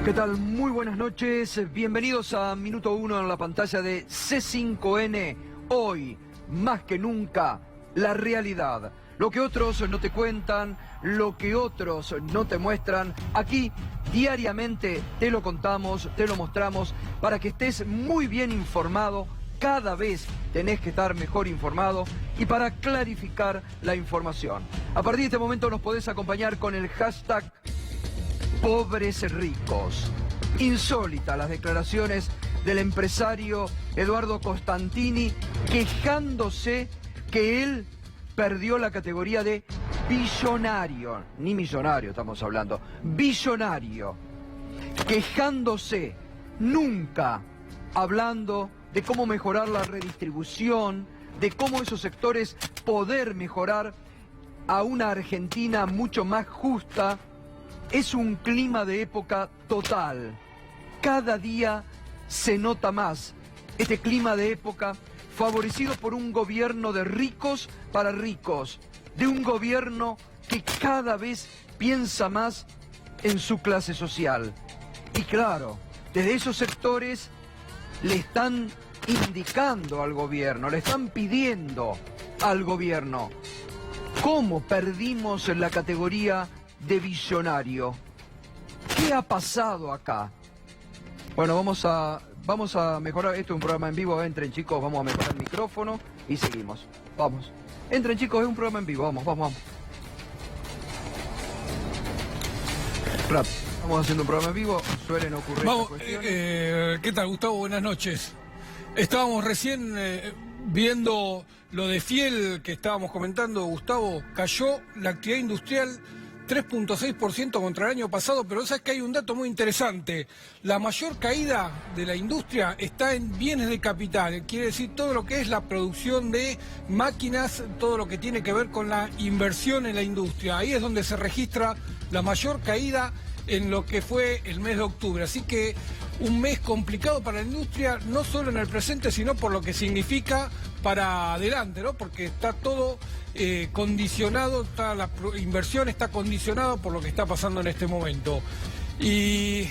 ¿Qué tal? Muy buenas noches. Bienvenidos a Minuto 1 en la pantalla de C5N. Hoy, más que nunca, la realidad. Lo que otros no te cuentan, lo que otros no te muestran, aquí diariamente te lo contamos, te lo mostramos para que estés muy bien informado. Cada vez tenés que estar mejor informado y para clarificar la información. A partir de este momento nos podés acompañar con el hashtag Pobres Ricos. Insólitas las declaraciones del empresario Eduardo Costantini quejándose que él perdió la categoría de billonario, ni millonario estamos hablando, billonario, quejándose, nunca hablando de cómo mejorar la redistribución, de cómo esos sectores poder mejorar a una Argentina mucho más justa. Es un clima de época total. Cada día se nota más este clima de época favorecido por un gobierno de ricos para ricos, de un gobierno que cada vez piensa más en su clase social. Y claro, desde esos sectores le están indicando al gobierno, le están pidiendo al gobierno cómo perdimos la categoría de billonario. ¿Qué ha pasado acá? Bueno, vamos a mejorar. Esto es un programa en vivo. Entren, chicos, vamos a mejorar el micrófono y seguimos. Vamos. Entren, chicos, es un programa en vivo. Vamos. Estamos haciendo un programa en vivo. Suelen ocurrir estas cuestiones. ¿Qué tal, Gustavo? Buenas noches. Estábamos recién viendo lo de Fiel que estábamos comentando, Gustavo. Cayó la actividad industrial 3.6% contra el año pasado, pero sabes que hay un dato muy interesante. La mayor caída de la industria está en bienes de capital, quiere decir todo lo que es la producción de máquinas, todo lo que tiene que ver con la inversión en la industria. Ahí es donde se registra la mayor caída en lo que fue el mes de octubre. Así que un mes complicado para la industria, no solo en el presente, sino por lo que significa para adelante, ¿no? Porque está todo condicionado, la inversión está condicionada por lo que está pasando en este momento. Y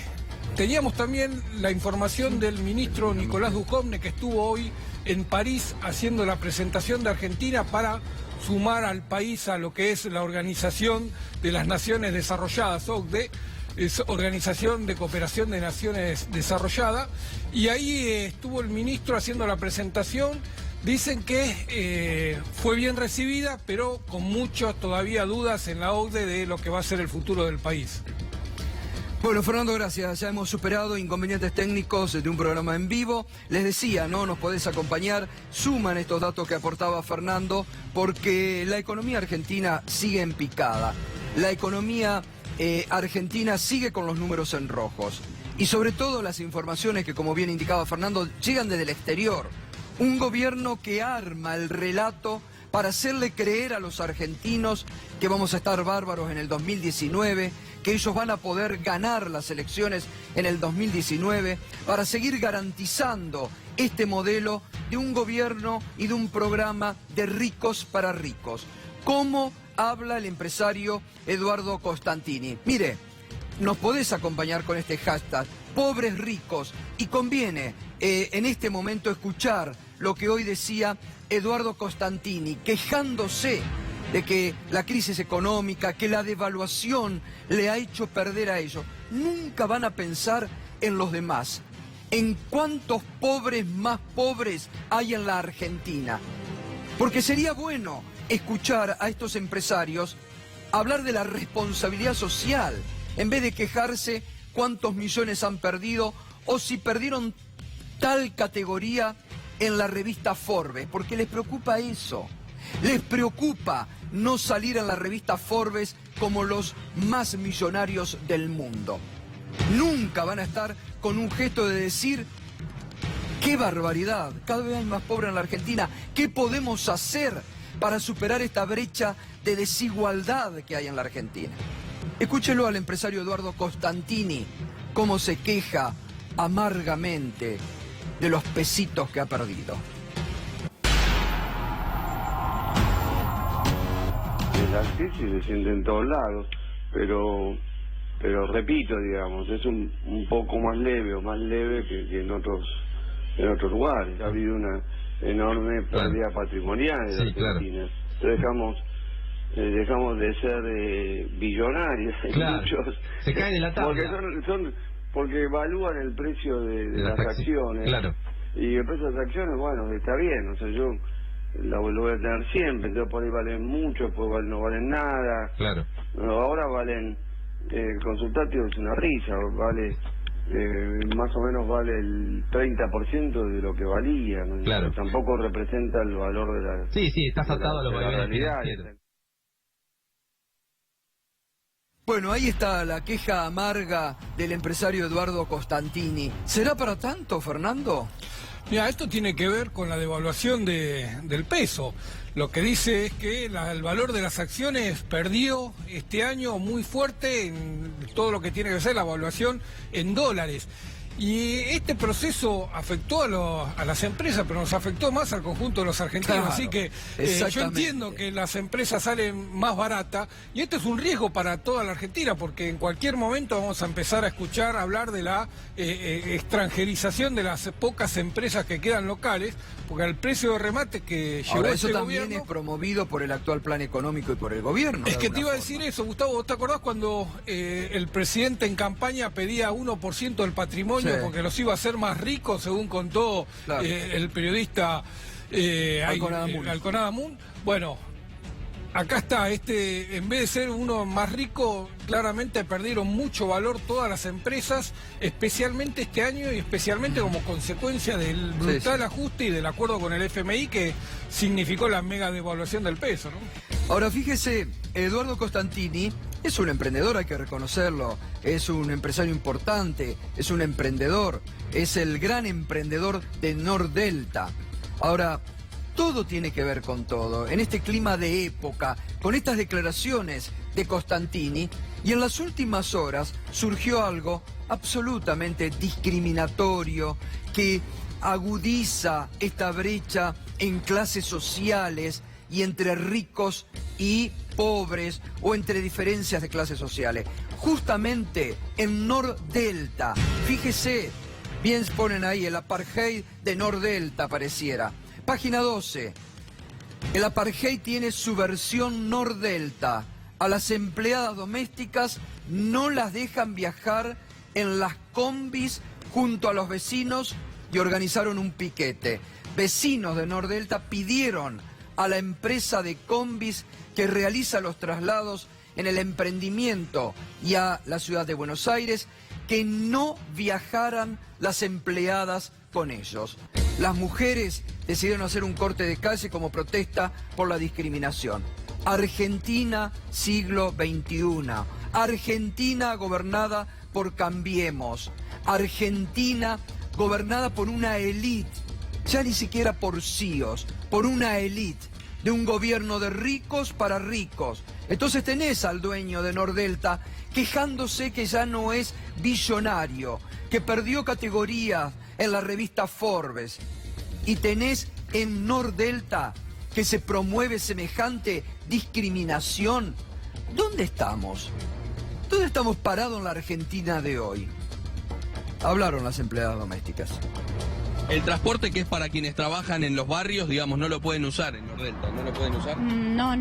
teníamos también la información del ministro Nicolás Dujovne, que estuvo hoy en París haciendo la presentación de Argentina para sumar al país a lo que es la Organización de las Naciones Desarrolladas, OCDE, es Organización de Cooperación de Naciones Desarrolladas, y ahí estuvo el ministro haciendo la presentación. Dicen que fue bien recibida, pero con muchas todavía dudas en la OCDE de lo que va a ser el futuro del país. Bueno, Fernando, gracias. Ya hemos superado inconvenientes técnicos de un programa en vivo. Les decía, ¿no? Nos podés acompañar. Suman estos datos que aportaba Fernando, porque la economía argentina sigue en picada. La economía argentina sigue con los números en rojos. Y sobre todo las informaciones que, como bien indicaba Fernando, llegan desde el exterior. Un gobierno que arma el relato para hacerle creer a los argentinos que vamos a estar bárbaros en el 2019, que ellos van a poder ganar las elecciones en el 2019, para seguir garantizando este modelo de un gobierno y de un programa de ricos para ricos. ¿Cómo habla el empresario Eduardo Costantini? Mire, nos podés acompañar con este hashtag, Pobres Ricos, y conviene en este momento escuchar lo que hoy decía Eduardo Costantini, quejándose de que la crisis económica, que la devaluación le ha hecho perder a ellos. Nunca van a pensar en los demás, en cuántos pobres más pobres hay en la Argentina. Porque sería bueno escuchar a estos empresarios hablar de la responsabilidad social, en vez de quejarse cuántos millones han perdido o si perdieron tal categoría en la revista Forbes, porque les preocupa eso. Les preocupa no salir en la revista Forbes como los más millonarios del mundo. Nunca van a estar con un gesto de decir, ¡qué barbaridad! Cada vez hay más pobres en la Argentina. ¿Qué podemos hacer para superar esta brecha de desigualdad que hay en la Argentina? Escúchelo al empresario Eduardo Costantini, cómo se queja amargamente de los pesitos que ha perdido. La crisis se siente en todos lados, pero pero repito, digamos, es un poco más leve o más leve que en otros lugares. Ha habido una enorme pérdida patrimonial en Argentina. Entonces dejamos de ser billonarios en muchos, se cae de la tabla porque evalúan el precio de las acciones, y el precio de las acciones, bueno, está bien, o sea, yo lo voy a tener siempre, entonces por ahí valen mucho, después no valen nada, ahora valen, el consultativo es una risa, vale más o menos vale el 30% de lo que valía, ¿no? Tampoco representa el valor de la... Sí, estás atado a los valores financieros. Bueno, ahí está la queja amarga del empresario Eduardo Costantini. ¿Será para tanto, Fernando? Mira, esto tiene que ver con la devaluación del peso. Lo que dice es que el valor de las acciones perdió este año muy fuerte en todo lo que tiene que ser la evaluación en dólares. Y este proceso afectó a las empresas, pero nos afectó más al conjunto de los argentinos. Así que yo entiendo que las empresas salen más baratas, y este es un riesgo para toda la Argentina, porque en cualquier momento vamos a empezar a escuchar hablar de la extranjerización de las pocas empresas que quedan locales, porque el precio de remate que llevó eso este también gobierno es promovido por el actual plan económico y por el gobierno. Es que te iba a decir eso, Gustavo. ¿Vos te acordás cuando el presidente en campaña pedía 1% del patrimonio porque los iba a hacer más ricos, según contó el periodista Alconada Moon? Bueno, acá está, en vez de ser uno más rico, claramente perdieron mucho valor todas las empresas, especialmente este año y especialmente como consecuencia del brutal ajuste y del acuerdo con el FMI que significó la mega devaluación del peso, ¿no? Ahora fíjese, Eduardo Costantini es un emprendedor, hay que reconocerlo, es un empresario importante, es un emprendedor, es el gran emprendedor de Nordelta. Ahora, todo tiene que ver con todo, en este clima de época, con estas declaraciones de Costantini, y en las últimas horas surgió algo absolutamente discriminatorio que agudiza esta brecha en clases sociales y entre ricos y pobres o entre diferencias de clases sociales. Justamente en Nordelta, fíjese, bien ponen ahí el apartheid de Nordelta pareciera. Página 12. El apartheid tiene su versión Nordelta. A las empleadas domésticas no las dejan viajar en las combis junto a los vecinos y organizaron un piquete. Vecinos de Nordelta pidieron a la empresa de combis que realiza los traslados en el emprendimiento y a la ciudad de Buenos Aires que no viajaran las empleadas con ellos. Las mujeres decidieron hacer un corte de calle como protesta por la discriminación. Argentina, siglo XXI. Argentina gobernada por Cambiemos. Argentina gobernada por una élite, ya ni siquiera por CEOs, por una élite de un gobierno de ricos para ricos. Entonces tenés al dueño de Nordelta quejándose que ya no es billonario, que perdió categoría en la revista Forbes. Y tenés en Nordelta que se promueve semejante discriminación. ¿Dónde estamos? ¿Dónde estamos parados en la Argentina de hoy? Hablaron las empleadas domésticas. El transporte que es para quienes trabajan en los barrios, digamos, no lo pueden usar en Nordelta, ¿no lo pueden usar? No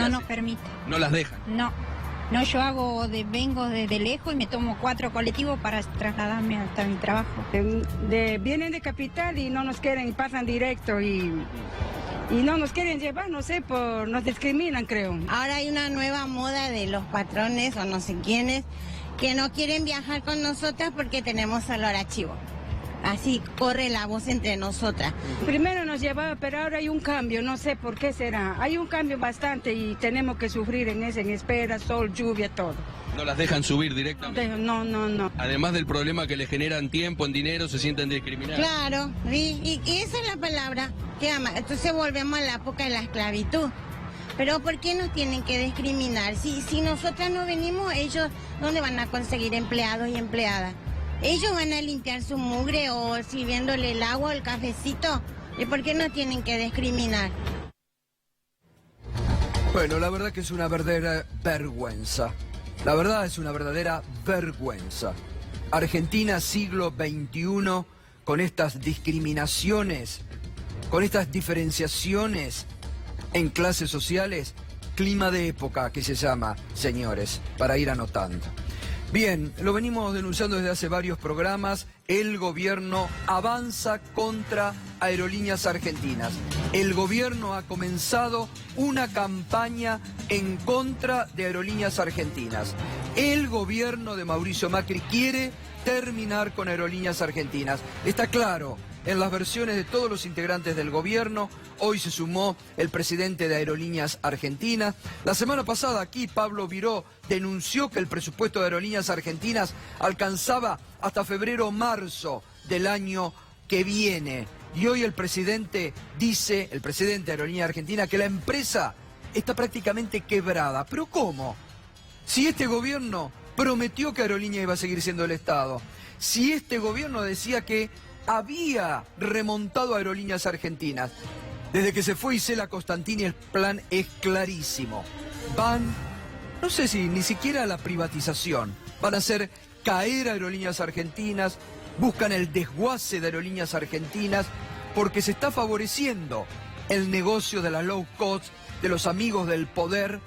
nos permite. ¿No las dejan? No, yo vengo de lejos y me tomo 4 colectivos para trasladarme hasta mi trabajo. Vienen de capital y no nos quieren, pasan directo y no nos quieren llevar, no sé, nos discriminan, creo. Ahora hay una nueva moda de los patrones o no sé quiénes que no quieren viajar con nosotras porque tenemos olor a chivo. Así corre la voz entre nosotras. Primero nos llevaba, pero ahora hay un cambio, no sé por qué será. Hay un cambio bastante y tenemos que sufrir en espera, sol, lluvia, todo. ¿No las dejan subir directamente? No. Además del problema que les generan tiempo, en dinero, se sienten discriminadas. Claro, y esa es la palabra que ama. Entonces volvemos a la época de la esclavitud. Pero ¿por qué nos tienen que discriminar? Si nosotras no venimos, ellos, ¿dónde van a conseguir empleados y empleadas? Ellos van a limpiar su mugre o sirviéndole el agua o el cafecito. ¿Y por qué no tienen que discriminar? Bueno, la verdad que es una verdadera vergüenza. La verdad es una verdadera vergüenza. Argentina siglo XXI, con estas discriminaciones, con estas diferenciaciones en clases sociales, clima de época que se llama, señores, para ir anotando. Bien, lo venimos denunciando desde hace varios programas. El gobierno avanza contra Aerolíneas Argentinas. El gobierno ha comenzado una campaña en contra de Aerolíneas Argentinas. El gobierno de Mauricio Macri quiere terminar con Aerolíneas Argentinas. Está claro en las versiones de todos los integrantes del gobierno. Hoy se sumó el presidente de Aerolíneas Argentinas. La semana pasada aquí Pablo Viró denunció que el presupuesto de Aerolíneas Argentinas alcanzaba hasta febrero o marzo del año que viene. Y hoy el presidente dice, el presidente de Aerolíneas Argentinas, que la empresa está prácticamente quebrada. ¿Pero cómo? Si este gobierno prometió que Aerolíneas iba a seguir siendo el Estado, si este gobierno decía que había remontado a Aerolíneas Argentinas, desde que se fue Isela Costantini el plan es clarísimo. Van, no sé si ni siquiera a la privatización, van a hacer caer a Aerolíneas Argentinas, buscan el desguace de Aerolíneas Argentinas, porque se está favoreciendo el negocio de la low cost, de los amigos del poder,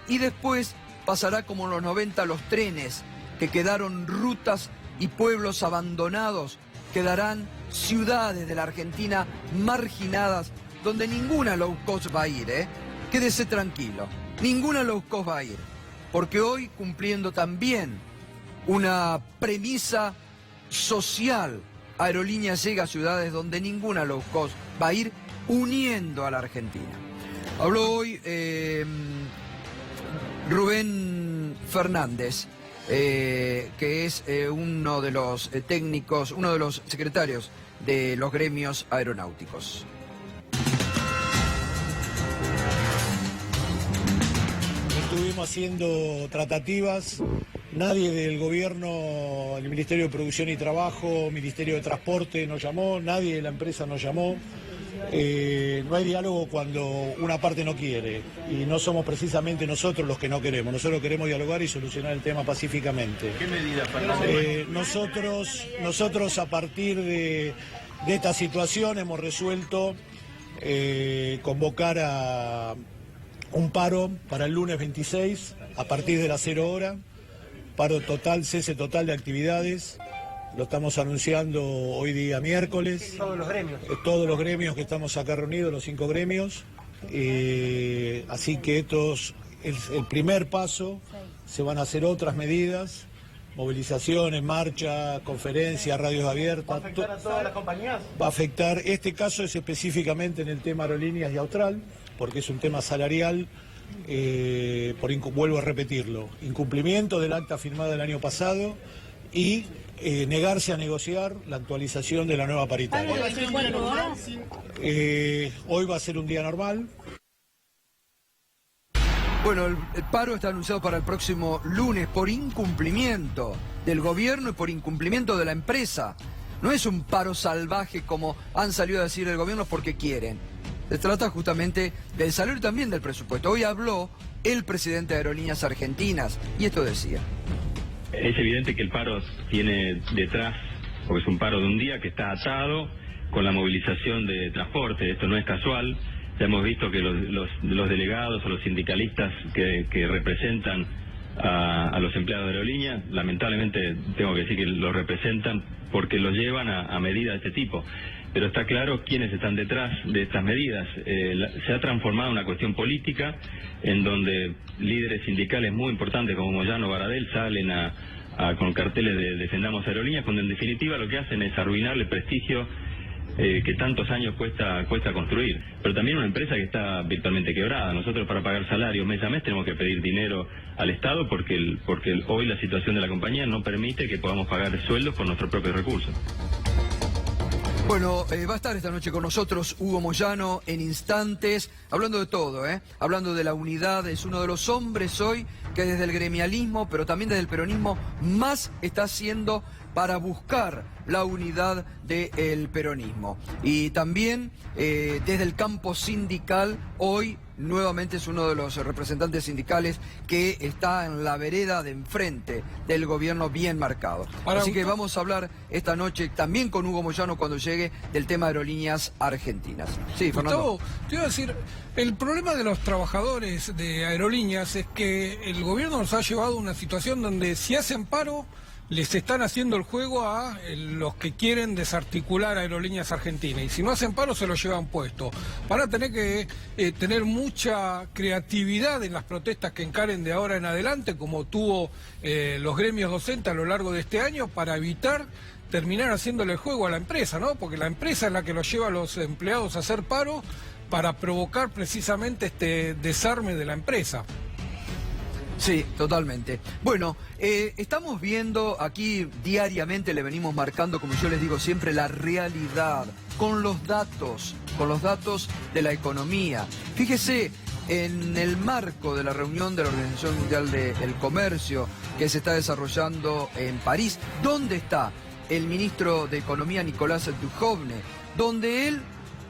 y después pasará como en los 90 los trenes, que quedaron rutas y pueblos abandonados, quedarán ciudades de la Argentina marginadas, donde ninguna low cost va a ir, Quédese tranquilo, ninguna low cost va a ir, porque hoy, cumpliendo también una premisa social, Aerolíneas llega a ciudades donde ninguna low cost va a ir, uniendo a la Argentina. Habló hoy Rubén Fernández, que es uno de los técnicos, uno de los secretarios de los gremios aeronáuticos. Estuvimos haciendo tratativas, nadie del gobierno, el Ministerio de Producción y Trabajo, Ministerio de Transporte nos llamó, nadie de la empresa nos llamó. No hay diálogo cuando una parte no quiere, y no somos precisamente nosotros los que no queremos. Nosotros queremos dialogar y solucionar el tema pacíficamente. ¿Qué medidas, Fernando? Nosotros a partir de esta situación hemos resuelto convocar a un paro para el lunes 26 a partir de las 0 horas, paro total, cese total de actividades. Lo estamos anunciando hoy día miércoles. Todos los gremios. Todos los gremios que estamos acá reunidos, los 5 gremios. Así que esto es el primer paso. Se van a hacer otras medidas, movilizaciones, marcha, conferencias, radios abiertas. ¿Va a afectar a todas las compañías? Va a afectar, este caso es específicamente en el tema Aerolíneas y Austral, porque es un tema salarial. Vuelvo a repetirlo, incumplimiento del acta firmada el año pasado y negarse a negociar la actualización de la nueva paritaria. ¿Hoy va a ser un día normal? Hoy va a ser un día normal. Bueno, el paro está anunciado para el próximo lunes por incumplimiento del gobierno y por incumplimiento de la empresa. No es un paro salvaje como han salido a decir el gobierno porque quieren. Se trata justamente del salario y también del presupuesto. Hoy habló el presidente de Aerolíneas Argentinas y esto decía. Es evidente que el paro tiene detrás, porque es un paro de un día que está atado con la movilización de transporte. Esto no es casual. Ya hemos visto que los delegados o los sindicalistas que representan a los empleados de aerolíneas, lamentablemente tengo que decir que los representan porque los llevan a medidas de este tipo. Pero está claro quiénes están detrás de estas medidas. Se ha transformado en una cuestión política en donde líderes sindicales muy importantes como Moyano, Baradel salen con carteles de defendamos aerolíneas, cuando en definitiva lo que hacen es arruinarle el prestigio que tantos años cuesta construir. Pero también una empresa que está virtualmente quebrada. Nosotros para pagar salario mes a mes tenemos que pedir dinero al Estado porque hoy la situación de la compañía no permite que podamos pagar sueldos por nuestros propios recursos. Bueno, va a estar esta noche con nosotros Hugo Moyano en instantes, hablando de todo, hablando de la unidad. Es uno de los hombres hoy que desde el gremialismo, pero también desde el peronismo, más está haciendo para buscar la unidad del peronismo. Y también desde el campo sindical, hoy nuevamente es uno de los representantes sindicales que está en la vereda de enfrente del gobierno bien marcado. Así que vamos a hablar esta noche también con Hugo Moyano cuando llegue del tema de aerolíneas argentinas. Sí, Fernando. Gustavo, te iba a decir, el problema de los trabajadores de aerolíneas es que el gobierno nos ha llevado a una situación donde si hacen paro, les están haciendo el juego a los que quieren desarticular Aerolíneas Argentinas. Y si no hacen paro, se lo llevan puesto. Van a tener que tener mucha creatividad en las protestas que encaren de ahora en adelante, como tuvo los gremios docentes a lo largo de este año, para evitar terminar haciéndole el juego a la empresa, ¿no? Porque la empresa es la que los lleva a los empleados a hacer paro para provocar precisamente este desarme de la empresa. Sí, totalmente. Bueno, estamos viendo aquí diariamente, le venimos marcando, como yo les digo siempre, la realidad, con los datos de la economía. Fíjese, en el marco de la reunión de la Organización Mundial del Comercio que se está desarrollando en París, ¿dónde está el ministro de Economía, Nicolás Duhovne? Donde él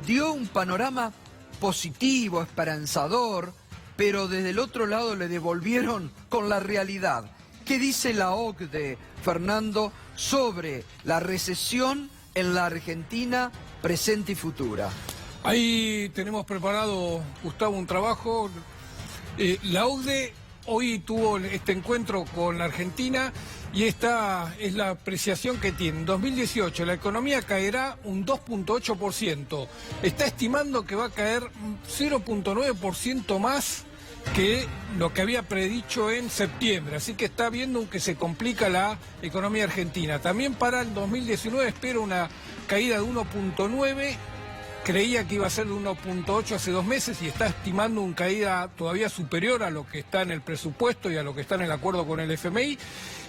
dio un panorama positivo, esperanzador, pero desde el otro lado le devolvieron con la realidad. ¿Qué dice la OCDE, Fernando, sobre la recesión en la Argentina presente y futura? Ahí tenemos preparado, Gustavo, un trabajo. La OCDE hoy tuvo este encuentro con la Argentina y esta es la apreciación que tiene. En 2018 la economía caerá un 2.8%. Está estimando que va a caer 0.9% más que lo que había predicho en septiembre, así que está viendo que se complica la economía argentina. También para el 2019 espero una caída de 1.9%, creía que iba a ser de 1.8 hace 2 meses y está estimando una caída todavía superior a lo que está en el presupuesto y a lo que está en el acuerdo con el FMI,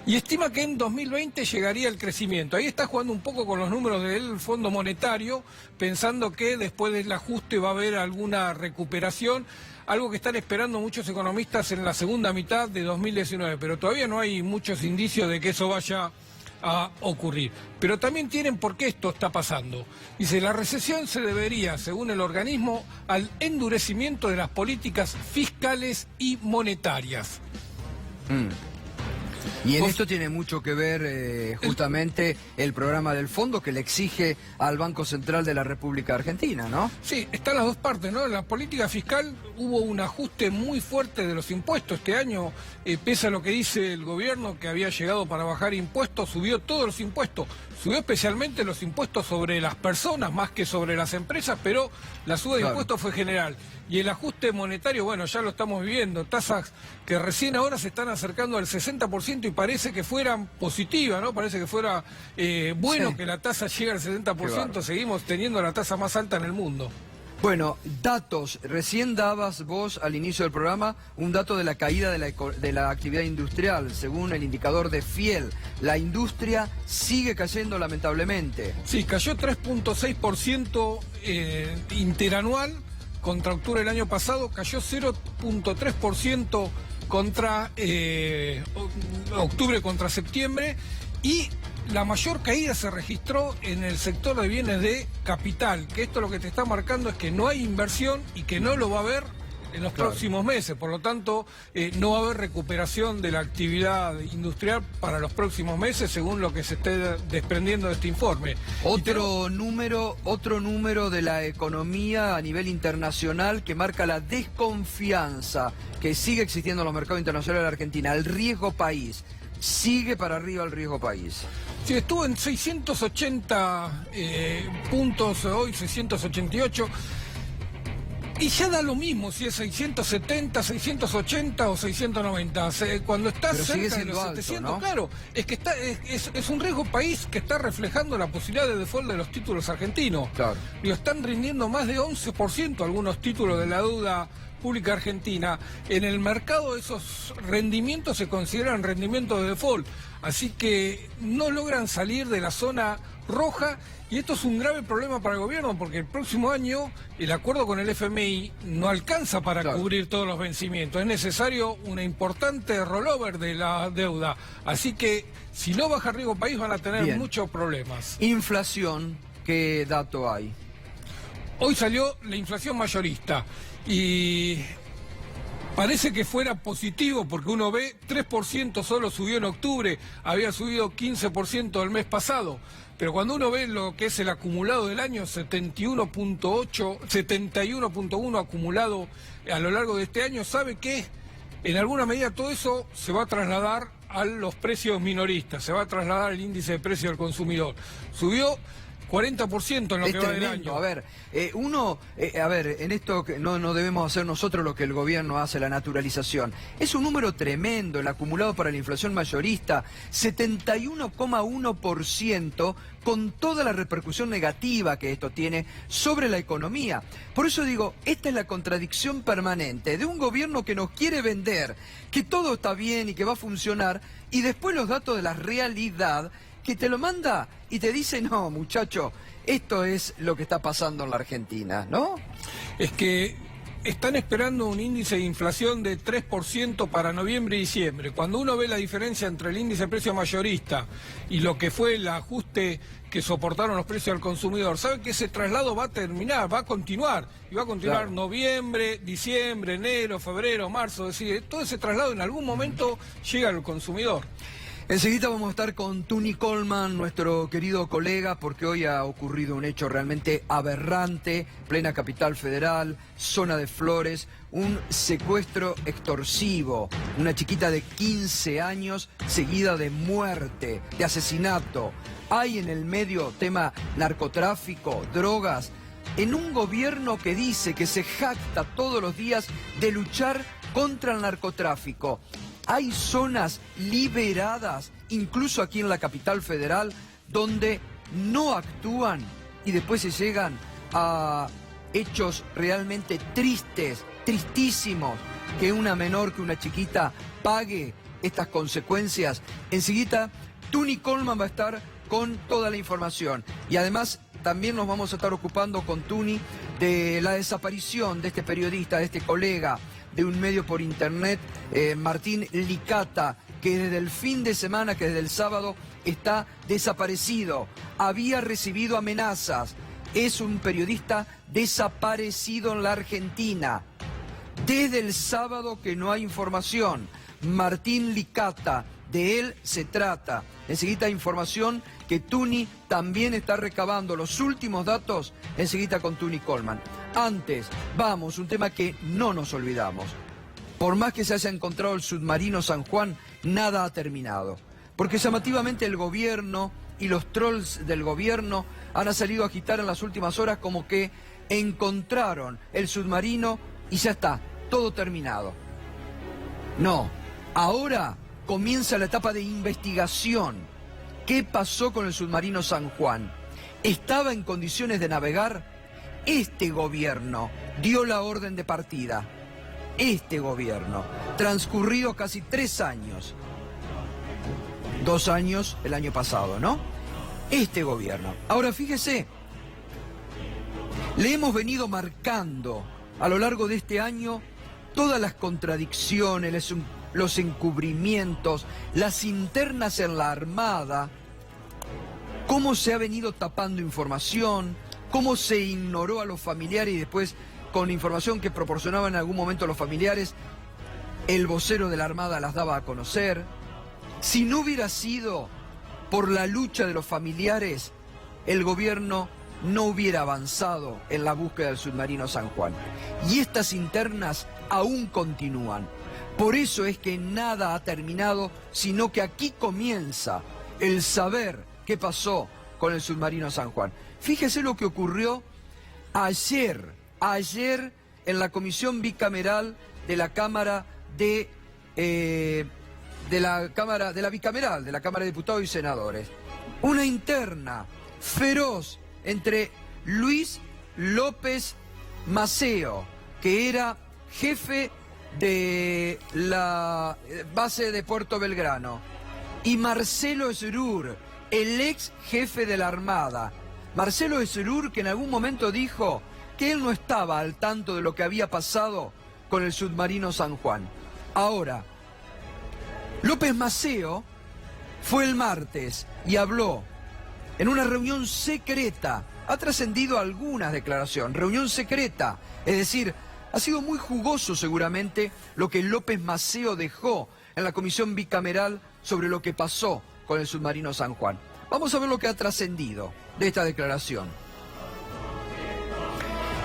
y estima que en 2020 llegaría el crecimiento. Ahí está jugando un poco con los números del Fondo Monetario, pensando que después del ajuste va a haber alguna recuperación, algo que están esperando muchos economistas en la segunda mitad de 2019, pero todavía no hay muchos indicios de que eso vaya a ocurrir. Pero también tienen por qué esto está pasando. Dice, la recesión se debería, según el organismo, al endurecimiento de las políticas fiscales y monetarias. Y en esto tiene mucho que ver justamente el programa del fondo que le exige al Banco Central de la República Argentina, ¿no? Sí, están las dos partes, ¿no? En la política fiscal hubo un ajuste muy fuerte de los impuestos. Este año, pese a lo que dice el gobierno, que había llegado para bajar impuestos, subió todos los impuestos. Subió especialmente los impuestos sobre las personas más que sobre las empresas, pero la suba de impuestos fue general. Y el ajuste monetario, bueno, ya lo estamos viviendo, tasas que recién ahora se están acercando al 60% y parece que fueran positivas, ¿no? Parece que fuera bueno que la tasa llegue al 70%, seguimos teniendo la tasa más alta en el mundo. Bueno, datos. Recién dabas vos al inicio del programa un dato de la caída de la actividad industrial. Según el indicador de Fiel, la industria sigue cayendo lamentablemente. Sí, cayó 3.6% interanual contra octubre del año pasado, cayó 0.3% contra octubre contra septiembre, y la mayor caída se registró en el sector de bienes de capital, que esto lo que te está marcando es que no hay inversión y que no lo va a haber en los próximos meses, por lo tanto no va a haber recuperación de la actividad industrial para los próximos meses, según lo que se esté desprendiendo de este informe. Otro número de la economía a nivel internacional que marca la desconfianza que sigue existiendo en los mercados internacionales de la Argentina, el riesgo país. Sigue para arriba el riesgo país. Sí, estuvo en 680 puntos, hoy 688. Y ya da lo mismo si es 670, 680 o 690. Cuando está cerca de los 700, ¿no? Claro, es que es un riesgo país que está reflejando la posibilidad de default de los títulos argentinos. Claro. Están rindiendo más de 11% algunos títulos de la deuda Pública Argentina, en el mercado esos rendimientos se consideran rendimientos de default, así que no logran salir de la zona roja, y esto es un grave problema para el gobierno porque el próximo año el acuerdo con el FMI no alcanza para cubrir todos los vencimientos, es necesario una importante rollover de la deuda, así que si no baja riesgo país van a tener muchos problemas. Inflación, ¿qué dato hay? Hoy salió la inflación mayorista y parece que fuera positivo porque uno ve 3% solo subió en octubre, había subido 15% el mes pasado, pero cuando uno ve lo que es el acumulado del año, 71.1 acumulado a lo largo de este año, sabe que en alguna medida todo eso se va a trasladar a los precios minoristas, se va a trasladar al índice de precio del consumidor. Subió 40% en lo que va del año. A ver, en esto que no debemos hacer nosotros lo que el gobierno hace, la naturalización. Es un número tremendo el acumulado para la inflación mayorista, 71,1%, con toda la repercusión negativa que esto tiene sobre la economía. Por eso digo, esta es la contradicción permanente de un gobierno que nos quiere vender, que todo está bien y que va a funcionar, y después los datos de la realidad que te lo manda y te dice, no, muchacho, esto es lo que está pasando en la Argentina, ¿no? Es que están esperando un índice de inflación de 3% para noviembre y diciembre. Cuando uno ve la diferencia entre el índice de precio mayorista y lo que fue el ajuste que soportaron los precios al consumidor, sabe que ese traslado va a terminar, va a continuar. Y va a continuar noviembre, diciembre, enero, febrero, marzo. Es decir, todo ese traslado en algún momento llega al consumidor. Enseguida vamos a estar con Tuni Coleman, nuestro querido colega, porque hoy ha ocurrido un hecho realmente aberrante, plena capital federal, zona de Flores, un secuestro extorsivo, una chiquita de 15 años seguida de muerte, de asesinato. Hay en el medio tema narcotráfico, drogas, en un gobierno que dice que se jacta todos los días de luchar contra el narcotráfico. Hay zonas liberadas, incluso aquí en la capital federal, donde no actúan y después se llegan a hechos realmente tristes, tristísimos, que una menor, que una chiquita pague estas consecuencias. Enseguida, Tuni Coleman va a estar con toda la información. Y además, también nos vamos a estar ocupando con Tuni de la desaparición de este periodista, de este colega, de un medio por internet, Martín Licata, que desde el fin de semana, que desde el sábado, está desaparecido. Había recibido amenazas. Es un periodista desaparecido en la Argentina. Desde el sábado que no hay información. Martín Licata, de él se trata. Enseguida información que Tuni también está recabando. Los últimos datos, enseguida con Tuni Coleman. Antes, vamos, un tema que no nos olvidamos. Por más que se haya encontrado el submarino San Juan, nada ha terminado. Porque llamativamente el gobierno y los trolls del gobierno han salido a agitar en las últimas horas como que encontraron el submarino y ya está, todo terminado. No, ahora comienza la etapa de investigación. ¿Qué pasó con el submarino San Juan? ¿Estaba en condiciones de navegar? Este gobierno dio la orden de partida. Este gobierno, transcurrido casi 3 años. 2 años el año pasado, ¿no? Este gobierno. Ahora fíjese, le hemos venido marcando a lo largo de este año todas las contradicciones, los encubrimientos, las internas en la Armada, cómo se ha venido tapando información, cómo se ignoró a los familiares y después, con información que proporcionaban en algún momento los familiares, el vocero de la Armada las daba a conocer. Si no hubiera sido por la lucha de los familiares, el gobierno no hubiera avanzado en la búsqueda del submarino San Juan. Y estas internas aún continúan. Por eso es que nada ha terminado, sino que aquí comienza el saber qué pasó con el submarino San Juan. Fíjese lo que ocurrió ayer en la comisión bicameral de la Cámara de la Cámara de Diputados y Senadores. Una interna feroz entre Luis López Maceo, que era jefe de la base de Puerto Belgrano, y Marcelo Esrur, el ex jefe de la Armada. Marcelo Esrur, que en algún momento dijo que él no estaba al tanto de lo que había pasado con el submarino San Juan. Ahora, López Maceo fue el martes y habló en una reunión secreta. Ha trascendido algunas declaraciones, reunión secreta, es decir, ha sido muy jugoso seguramente lo que López Maceo dejó en la comisión bicameral sobre lo que pasó con el submarino San Juan. Vamos a ver lo que ha trascendido de esta declaración.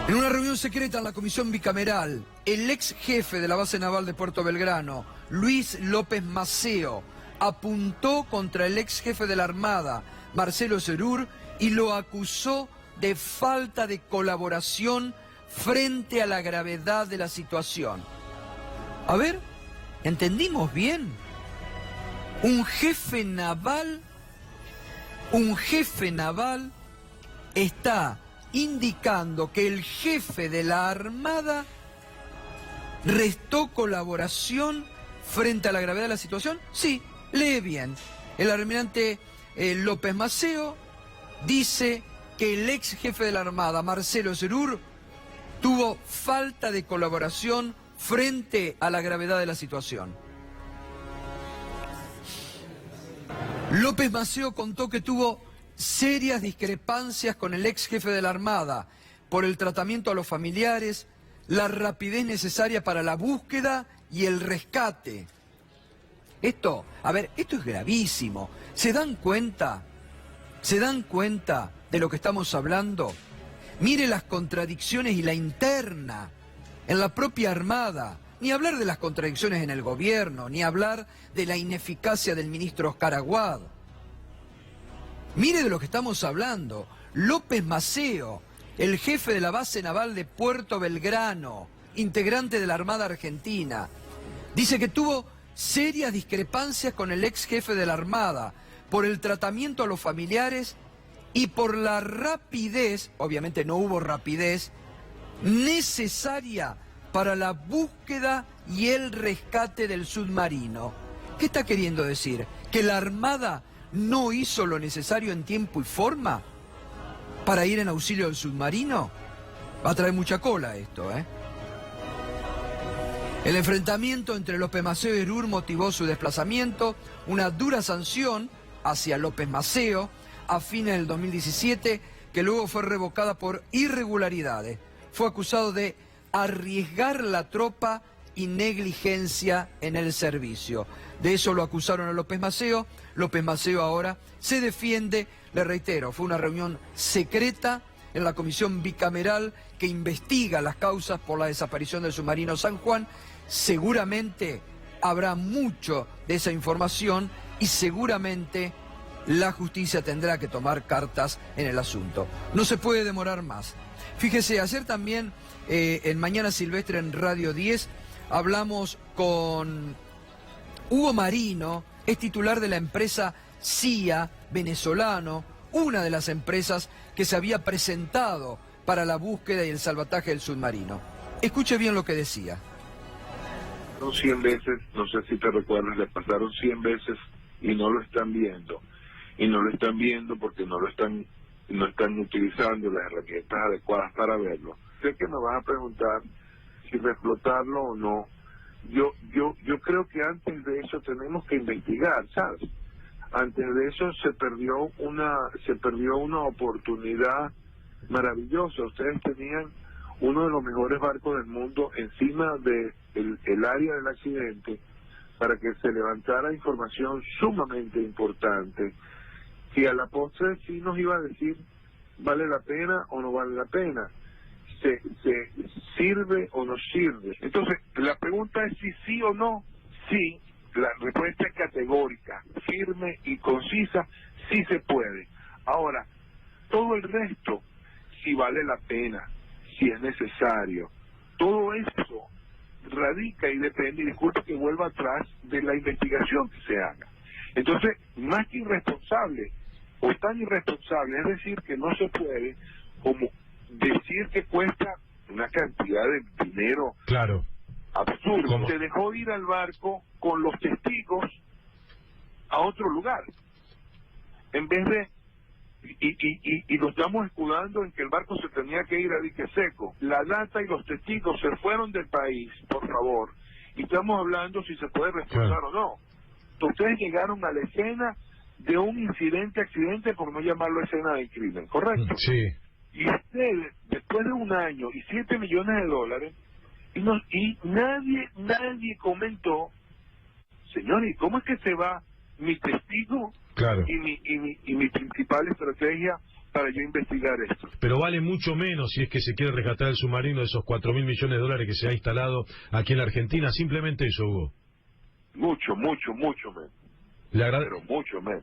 En una reunión secreta en la comisión bicameral, el ex jefe de la base naval de Puerto Belgrano, Luis López Maceo, apuntó contra el ex jefe de la Armada, Marcelo Esrur, y lo acusó de falta de colaboración frente a la gravedad de la situación. A ver, ¿entendimos bien? Un jefe naval está indicando que el jefe de la Armada restó colaboración frente a la gravedad de la situación. Sí, lee bien. El almirante López Maceo dice que el ex jefe de la Armada, Marcelo Esrur, tuvo falta de colaboración frente a la gravedad de la situación. López Maceo contó que tuvo serias discrepancias con el ex jefe de la Armada por el tratamiento a los familiares, la rapidez necesaria para la búsqueda y el rescate. Esto es gravísimo. ¿Se dan cuenta? ¿Se dan cuenta de lo que estamos hablando? Mire las contradicciones y la interna en la propia Armada. Ni hablar de las contradicciones en el gobierno, ni hablar de la ineficacia del ministro Oscar Aguad. Mire de lo que estamos hablando. López Maceo, el jefe de la base naval de Puerto Belgrano, integrante de la Armada Argentina, dice que tuvo serias discrepancias con el ex jefe de la Armada por el tratamiento a los familiares y por la rapidez, obviamente no hubo rapidez, necesaria para la búsqueda y el rescate del submarino. ¿Qué está queriendo decir? ¿Que la Armada no hizo lo necesario en tiempo y forma para ir en auxilio del submarino? Va a traer mucha cola esto, ¿eh? El enfrentamiento entre López Maceo y Esrur motivó su desplazamiento, una dura sanción hacia López Maceo a fines del 2017, que luego fue revocada por irregularidades. Fue acusado de arriesgar la tropa y negligencia en el servicio. De eso lo acusaron a López Maceo. López Maceo ahora se defiende, le reitero, fue una reunión secreta en la comisión bicameral que investiga las causas por la desaparición del submarino San Juan. Seguramente habrá mucho de esa información y seguramente la justicia tendrá que tomar cartas en el asunto. No se puede demorar más. Fíjese, ayer también en Mañana Silvestre en Radio 10 hablamos con Hugo Marino, es titular de la empresa CIA, venezolano, una de las empresas que se había presentado para la búsqueda y el salvataje del submarino. Escuche bien lo que decía. 100 veces, no sé si te recuerdas, le pasaron 100 veces y no lo están viendo. Y no lo están viendo porque no están utilizando las herramientas adecuadas para verlo. Sé que me vas a preguntar si reflotarlo o no. Yo creo que antes de eso tenemos que investigar, ¿sabes? Antes de eso se perdió una oportunidad maravillosa. Ustedes tenían uno de los mejores barcos del mundo encima de el área del accidente para que se levantara información sumamente importante que a la postre sí nos iba a decir vale la pena o no vale la pena, se sirve o no sirve. Entonces la pregunta es si sí o no. Sí, la respuesta es categórica, firme y concisa, sí se puede. Ahora, todo el resto, si vale la pena, si es necesario, todo eso radica y depende, y disculpe que vuelva atrás, de la investigación que se haga. Entonces, más que irresponsable, o tan irresponsable, es decir, que no se puede, como decir que cuesta una cantidad de dinero absurdo. ¿Cómo? Se dejó ir al barco con los testigos a otro lugar. En vez de... Y lo estamos escudando en que el barco se tenía que ir a dique seco. La data y los testigos se fueron del país, por favor. Y estamos hablando si se puede reforzar o no. Ustedes llegaron a la escena de un accidente, por no llamarlo escena de crimen, ¿correcto? Sí. Y ustedes, después de un año y $7 millones, y nadie comentó, señor, ¿y cómo es que se va mi testigo? Claro. Y mi principal estrategia para yo investigar esto. Pero vale mucho menos si es que se quiere rescatar el submarino de esos $4.000 millones que se ha instalado aquí en la Argentina. Simplemente eso, Hugo. Mucho menos. Pero mucho menos.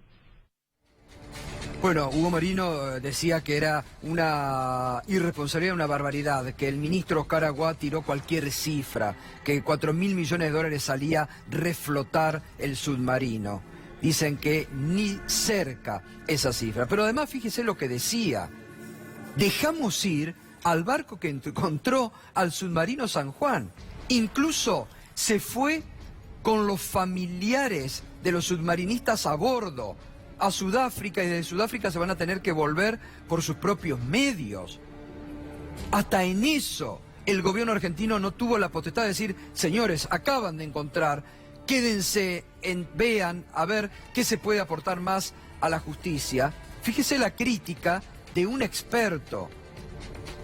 Bueno, Hugo Marino decía que era una irresponsabilidad, una barbaridad, que el ministro Oscar Aguad tiró cualquier cifra, que $4.000 millones salía reflotar el submarino. Dicen que ni cerca esa cifra. Pero además fíjese lo que decía. Dejamos ir al barco que encontró al submarino San Juan. Incluso se fue con los familiares de los submarinistas a bordo a Sudáfrica, y de Sudáfrica se van a tener que volver por sus propios medios. Hasta en eso el gobierno argentino no tuvo la potestad de decir, señores, acaban de encontrar, quédense, vean a ver qué se puede aportar más a la justicia. Fíjese la crítica de un experto,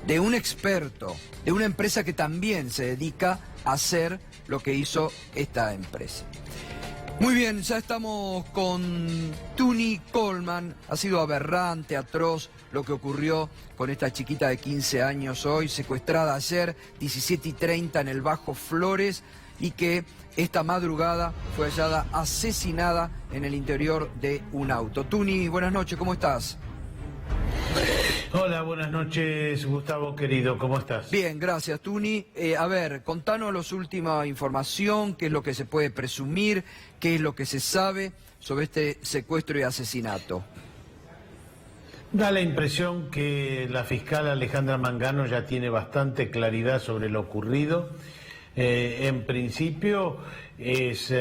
de una empresa que también se dedica a hacer lo que hizo esta empresa. Muy bien, ya estamos con Tuni Coleman. Ha sido aberrante, atroz lo que ocurrió con esta chiquita de 15 años hoy, secuestrada ayer, 17:30 en el Bajo Flores, y que esta madrugada fue hallada asesinada en el interior de un auto. Tuni, buenas noches, ¿cómo estás? Hola, buenas noches, Gustavo querido, ¿cómo estás? Bien, gracias, Tuni. A ver, contanos la última información, qué es lo que se puede presumir, qué es lo que se sabe sobre este secuestro y asesinato. Da la impresión que la fiscal Alejandra Mangano ya tiene bastante claridad sobre lo ocurrido. En principio es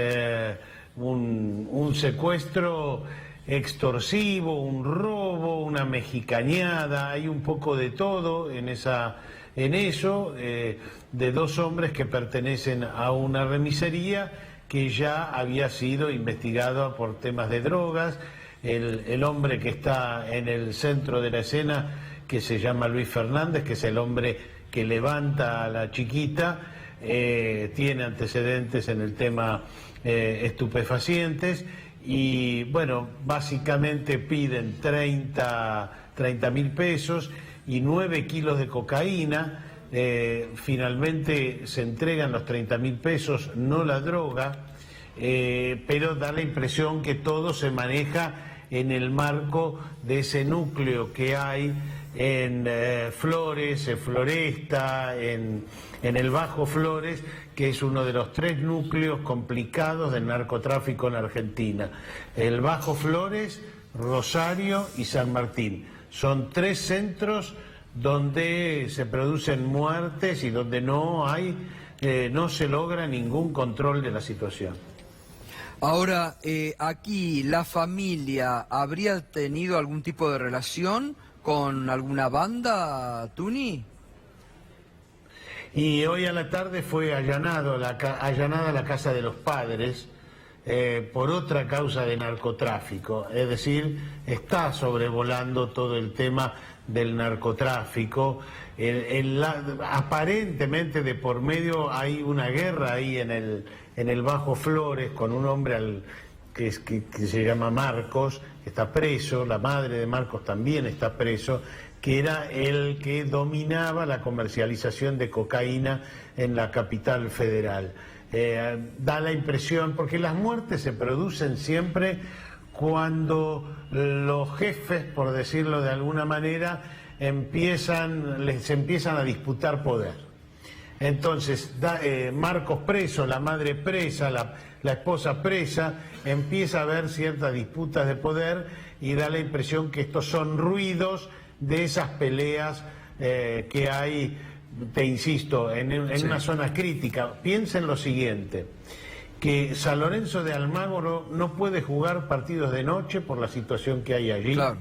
un secuestro extorsivo, un robo, una mexicañada, hay un poco de todo en eso, de dos hombres que pertenecen a una remisería que ya había sido investigado por temas de drogas. El hombre que está en el centro de la escena, que se llama Luis Fernández, que es el hombre que levanta a la chiquita, tiene antecedentes en el tema estupefacientes. Y bueno, básicamente piden 30.000 pesos y 9 kilos de cocaína. Finalmente se entregan los 30.000 pesos, no la droga, pero da la impresión que todo se maneja en el marco de ese núcleo que hay en Flores, en Floresta, en el Bajo Flores, que es uno de los 3 núcleos complicados del narcotráfico en Argentina. El Bajo Flores, Rosario y San Martín. Son 3 centros donde se producen muertes y donde no se logra ningún control de la situación. Ahora, aquí, ¿la familia habría tenido algún tipo de relación con alguna banda, Tuni? Y hoy a la tarde fue allanada la casa de los padres por otra causa de narcotráfico. Es decir, está sobrevolando todo el tema del narcotráfico. Aparentemente de por medio hay una guerra ahí en el Bajo Flores con un hombre que se llama Marcos, que está preso, la madre de Marcos también está preso, que era el que dominaba la comercialización de cocaína en la capital federal. Da la impresión, porque las muertes se producen siempre cuando los jefes, por decirlo de alguna manera, se empiezan a disputar poder. Entonces, Marcos preso, la madre presa, la esposa presa, empieza a haber ciertas disputas de poder y da la impresión que estos son ruidos de esas peleas que hay te insisto, en una zona crítica. Piensen lo siguiente, que San Lorenzo de Almagro no puede jugar partidos de noche por la situación que hay allí. Claro.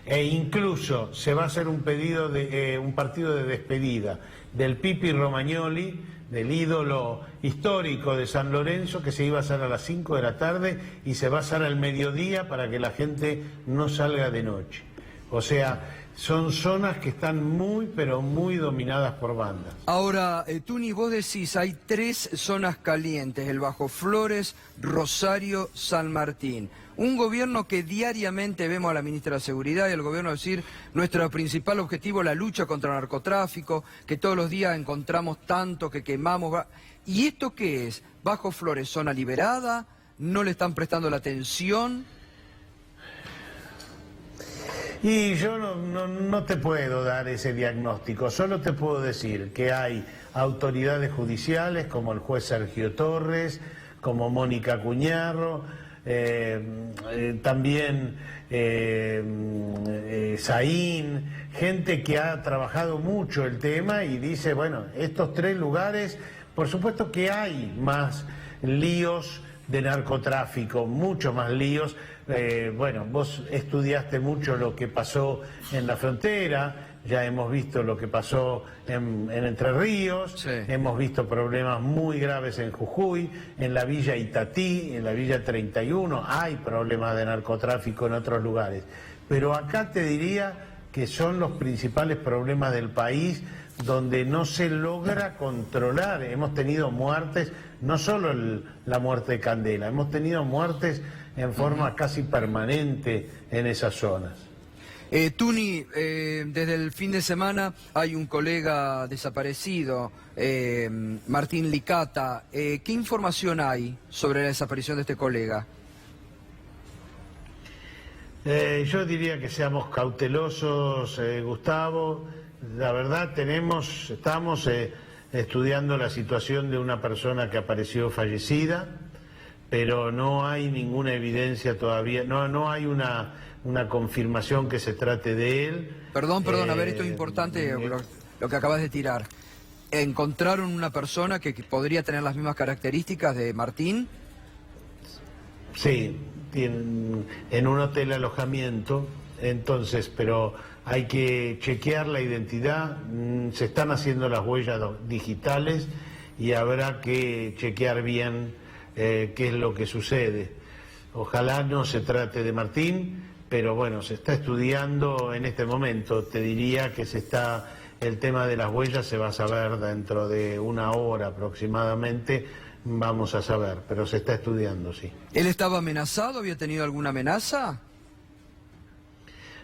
E incluso se va a hacer un partido de despedida del Pipi Romagnoli, del ídolo histórico de San Lorenzo, que se iba a hacer a las 5 de la tarde y se va a hacer al mediodía para que la gente no salga de noche. O sea, son zonas que están muy, pero muy dominadas por bandas. Ahora, Tuni, vos decís, hay 3 zonas calientes, el Bajo Flores, Rosario, San Martín. Un gobierno que diariamente vemos a la ministra de Seguridad y al gobierno decir nuestro principal objetivo es la lucha contra el narcotráfico, que todos los días encontramos tanto, que quemamos. ¿Y esto qué es? ¿Bajo Flores, zona liberada? ¿No le están prestando la atención? Y yo no te puedo dar ese diagnóstico, solo te puedo decir que hay autoridades judiciales como el juez Sergio Torres, como Mónica Cuñarro, también Saín, gente que ha trabajado mucho el tema y dice, bueno, estos 3 lugares, por supuesto que hay más líos de narcotráfico, mucho más líos. Bueno, vos estudiaste mucho lo que pasó en la frontera, ya hemos visto lo que pasó en Entre Ríos, sí. Hemos visto problemas muy graves en Jujuy, en la Villa Itatí, en la Villa 31, hay problemas de narcotráfico en otros lugares. Pero acá te diría que son los principales problemas del país, donde no se logra controlar. Hemos tenido muertes, no solo la muerte de Candela, hemos tenido muertes en forma casi permanente en esas zonas. Tuni, desde el fin de semana hay un colega desaparecido, Martín Licata. ¿Qué información hay sobre la desaparición de este colega? Yo diría que seamos cautelosos, Gustavo. La verdad estamos estudiando la situación de una persona que apareció fallecida, pero no hay ninguna evidencia todavía, no hay una confirmación que se trate de él. Perdón, a ver, esto es importante, lo que acabas de tirar. ¿Encontraron una persona que podría tener las mismas características de Martín? Sí, en un hotel alojamiento, entonces, pero hay que chequear la identidad, se están haciendo las huellas digitales y habrá que chequear bien qué es lo que sucede. Ojalá no se trate de Martín, pero bueno, se está estudiando en este momento. Te diría que el tema de las huellas se va a saber dentro de 1 hora aproximadamente, vamos a saber, pero se está estudiando, sí. ¿Él estaba amenazado? ¿Había tenido alguna amenaza?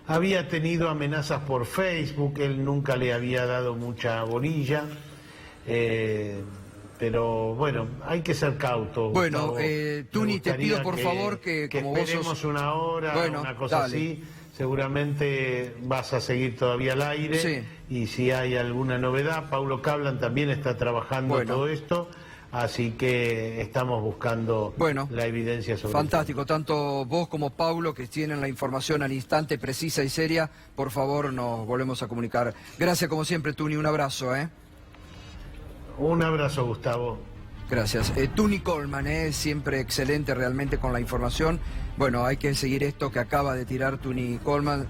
Había tenido amenazas por Facebook, él nunca le había dado mucha bolilla, pero bueno, hay que ser cauto. Bueno, Tuni, te pido por favor que como esperemos vos sos... 1 hora, bueno, una cosa dale. Así, seguramente vas a seguir todavía al aire, sí. Y si hay alguna novedad, Paulo Cablan también está trabajando todo esto. Así que estamos buscando la evidencia sobre fantástico, tanto vos como Paulo, que tienen la información al instante, precisa y seria, por favor nos volvemos a comunicar. Gracias como siempre, Tuni, un abrazo. Un abrazo, Gustavo. Gracias. Tuni Coleman, siempre excelente realmente con la información. Bueno, hay que seguir esto que acaba de tirar Tuni Coleman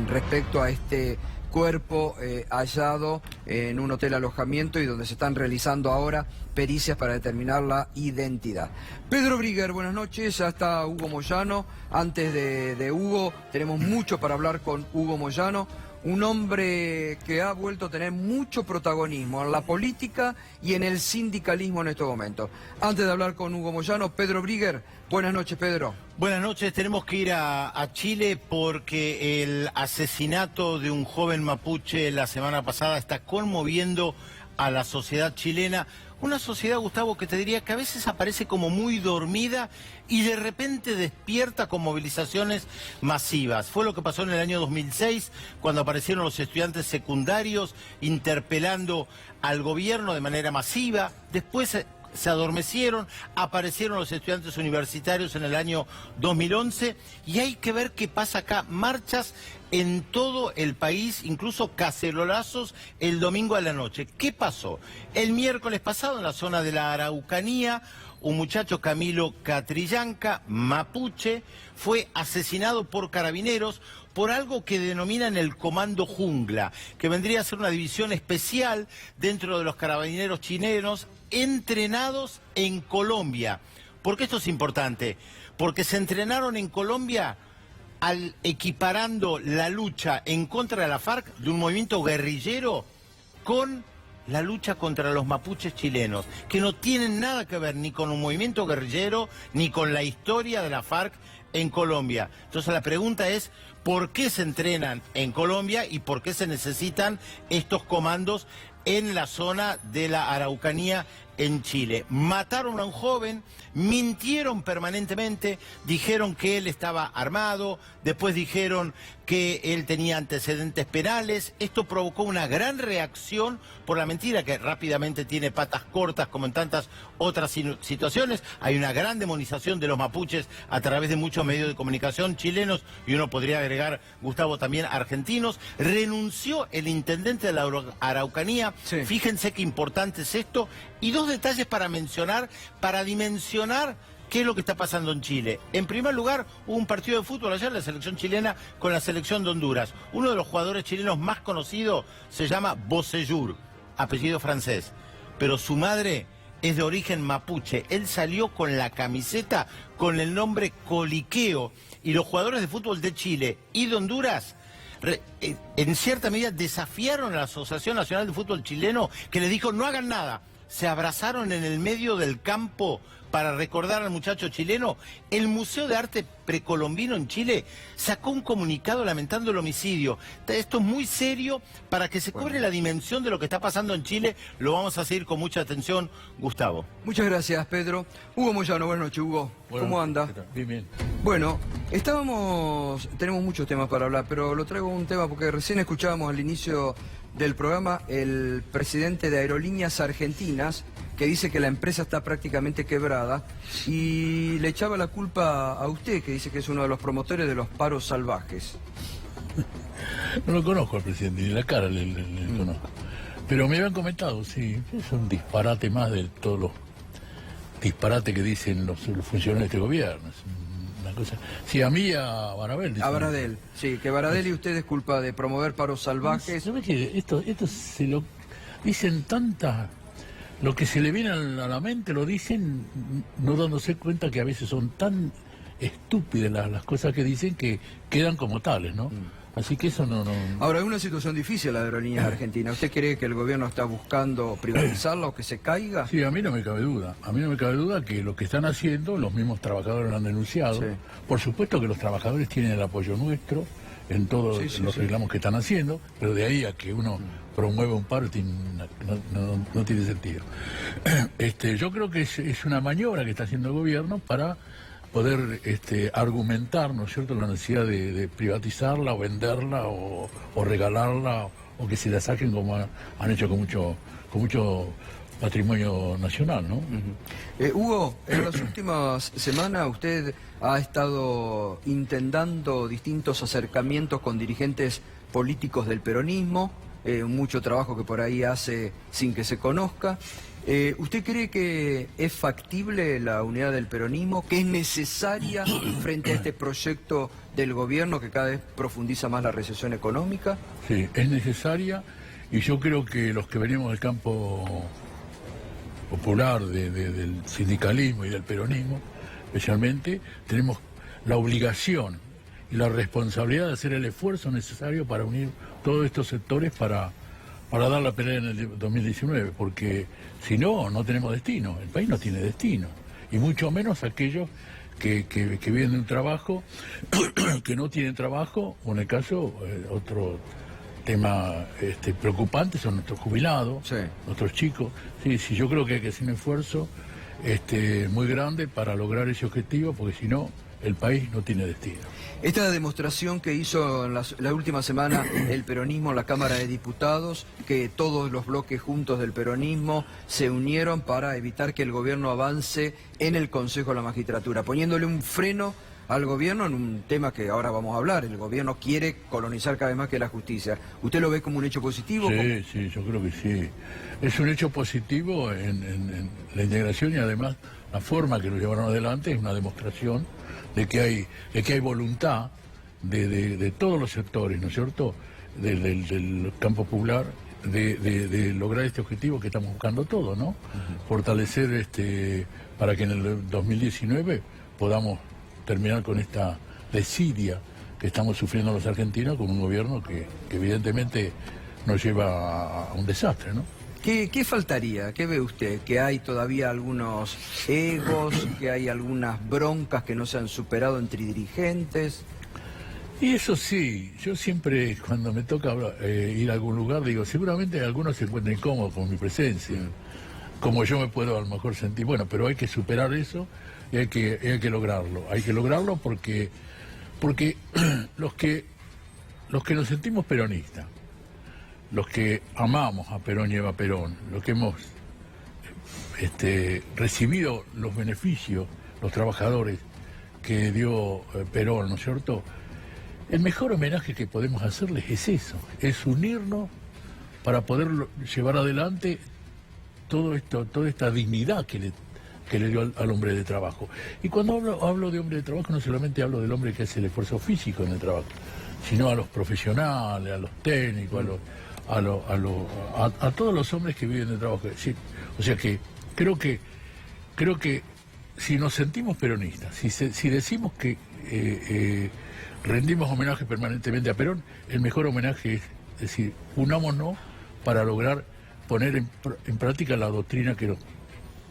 respecto a este cuerpo hallado en un hotel alojamiento y donde se están realizando ahora pericias para determinar la identidad. Pedro Brigger, buenas noches, ya está Hugo Moyano. Antes de Hugo, tenemos mucho para hablar con Hugo Moyano, un hombre que ha vuelto a tener mucho protagonismo en la política y en el sindicalismo en estos momentos. Antes de hablar con Hugo Moyano, Pedro Brigger, buenas noches, Pedro. Buenas noches, tenemos que ir a Chile porque el asesinato de un joven mapuche la semana pasada está conmoviendo a la sociedad chilena. Una sociedad, Gustavo, que te diría que a veces aparece como muy dormida y de repente despierta con movilizaciones masivas. Fue lo que pasó en el año 2006, cuando aparecieron los estudiantes secundarios interpelando al gobierno de manera masiva. Después se adormecieron, aparecieron los estudiantes universitarios en el año 2011 y hay que ver qué pasa acá. Marchas en todo el país, incluso cacerolazos el domingo a la noche. ¿Qué pasó? El miércoles pasado en la zona de la Araucanía, un muchacho, Camilo Catrillanca, mapuche, fue asesinado por carabineros por algo que denominan el Comando Jungla, que vendría a ser una división especial dentro de los carabineros chilenos entrenados en Colombia. ¿Por qué esto es importante? Porque se entrenaron en Colombia equiparando la lucha en contra de la FARC, de un movimiento guerrillero, con la lucha contra los mapuches chilenos, que no tienen nada que ver ni con un movimiento guerrillero, ni con la historia de la FARC en Colombia. Entonces la pregunta es, ¿por qué se entrenan en Colombia y por qué se necesitan estos comandos en la zona de la Araucanía en Chile? Mataron a un joven, mintieron permanentemente, dijeron que él estaba armado, después dijeron que él tenía antecedentes penales. Esto provocó una gran reacción por la mentira, que rápidamente tiene patas cortas como en tantas otras situaciones. Hay una gran demonización de los mapuches a través de muchos medios de comunicación chilenos, y uno podría agregar, Gustavo, también argentinos. Renunció el intendente de la Araucanía. Sí. Fíjense qué importante es esto. Y dos detalles para mencionar, para dimensionar qué es lo que está pasando en Chile. En primer lugar, hubo un partido de fútbol ayer, la selección chilena con la selección de Honduras. Uno de los jugadores chilenos más conocidos se llama Bocellur, apellido francés, pero su madre es de origen mapuche. Él salió con la camiseta con el nombre Coliqueo, y los jugadores de fútbol de Chile y de Honduras en cierta medida desafiaron a la Asociación Nacional de Fútbol Chileno, que le dijo no hagan nada. Se abrazaron en el medio del campo para recordar al muchacho chileno. El Museo de Arte Precolombino en Chile sacó un comunicado lamentando el homicidio. Esto es muy serio para que se cobre la dimensión de lo que está pasando en Chile. Lo vamos a seguir con mucha atención, Gustavo. Muchas gracias, Pedro. Hugo Moyano, buenas noches, Hugo. ¿Cómo anda? Bien, bien. Bueno, tenemos muchos temas para hablar, pero lo traigo un tema porque recién escuchábamos al inicio del programa el presidente de Aerolíneas Argentinas, que dice que la empresa está prácticamente quebrada, y le echaba la culpa a usted, que dice que es uno de los promotores de los paros salvajes. No lo conozco al presidente, ni la cara le conozco. Pero me habían comentado, sí, es un disparate más de todos los disparates que dicen los funcionarios de este gobierno. Es una cosa. Sí, a mí y a Baradel. A Baradel, sí, que Baradel y usted es culpa de promover paros salvajes. ¿Sabes qué? Esto se lo dicen tantas... Lo que se le viene a la mente lo dicen no dándose cuenta que a veces son tan estúpidas las cosas que dicen que quedan como tales, ¿no? Así que eso no... Ahora, es una situación difícil la de Aerolíneas Argentinas. ¿Usted cree que el gobierno está buscando privatizarla o que se caiga? Sí, a mí no me cabe duda. A mí no me cabe duda que lo que están haciendo, los mismos trabajadores lo han denunciado. Sí. Por supuesto que los trabajadores tienen el apoyo nuestro en todos los reclamos que están haciendo, pero de ahí a que uno promueve un paro no tiene sentido. Yo creo que es una maniobra que está haciendo el gobierno para poder argumentar, ¿no es cierto?, la necesidad de privatizarla o venderla o regalarla, o que se la saquen como han hecho con mucho patrimonio nacional, ¿no? Hugo, en las últimas semanas usted ha estado intentando distintos acercamientos con dirigentes políticos del peronismo, mucho trabajo que por ahí hace sin que se conozca. ¿Usted cree que es factible la unidad del peronismo, que es necesaria frente a este proyecto del gobierno que cada vez profundiza más la recesión económica? Sí, es necesaria, y yo creo que los que venimos del campo popular, del sindicalismo y del peronismo, especialmente, tenemos la obligación y la responsabilidad de hacer el esfuerzo necesario para unir todos estos sectores para dar la pelea en el 2019, porque si no, no tenemos destino, el país no tiene destino, y mucho menos aquellos que viven de un trabajo, que no tienen trabajo, o en el caso, otro tema preocupante son nuestros jubilados, nuestros chicos. Sí, yo creo que hay que hacer un esfuerzo muy grande para lograr ese objetivo, porque si no, el país no tiene destino. Esta demostración que hizo en la última semana el peronismo en la Cámara de Diputados, que todos los bloques juntos del peronismo se unieron para evitar que el gobierno avance en el Consejo de la Magistratura, poniéndole un freno al gobierno en un tema que ahora vamos a hablar. El gobierno quiere colonizar cada vez más que la justicia. ¿Usted lo ve como un hecho positivo? Sí, yo creo que sí. Es un hecho positivo en la integración y además la forma que lo llevaron adelante es una demostración de que hay voluntad de todos los sectores, ¿no es cierto?, del campo popular, de lograr este objetivo que estamos buscando todos, ¿no? Fortalecer para que en el 2019 podamos terminar con esta desidia que estamos sufriendo los argentinos con un gobierno que evidentemente nos lleva a un desastre, ¿no? ¿Qué faltaría? ¿Qué ve usted? ¿Que hay todavía algunos egos, que hay algunas broncas que no se han superado entre dirigentes? Y eso sí, yo siempre cuando me toca ir a algún lugar digo, seguramente algunos se encuentran incómodos con mi presencia, como yo me puedo a lo mejor sentir, bueno, pero hay que superar eso y hay que lograrlo. Hay que lograrlo porque los que nos sentimos peronistas, los que amamos a Perón y Eva Perón, los que hemos recibido los beneficios, los trabajadores que dio Perón, ¿no es cierto?, el mejor homenaje que podemos hacerles es eso, es unirnos para poder llevar adelante toda esta dignidad que le dio al hombre de trabajo. Y cuando hablo de hombre de trabajo, no solamente hablo del hombre que hace el esfuerzo físico en el trabajo, sino a los profesionales, a los técnicos, a todos los hombres que viven de trabajo. Sí, o sea que creo que si nos sentimos peronistas, si decimos que rendimos homenaje permanentemente a Perón, el mejor homenaje es decir, unámonos para lograr poner en práctica la doctrina que nos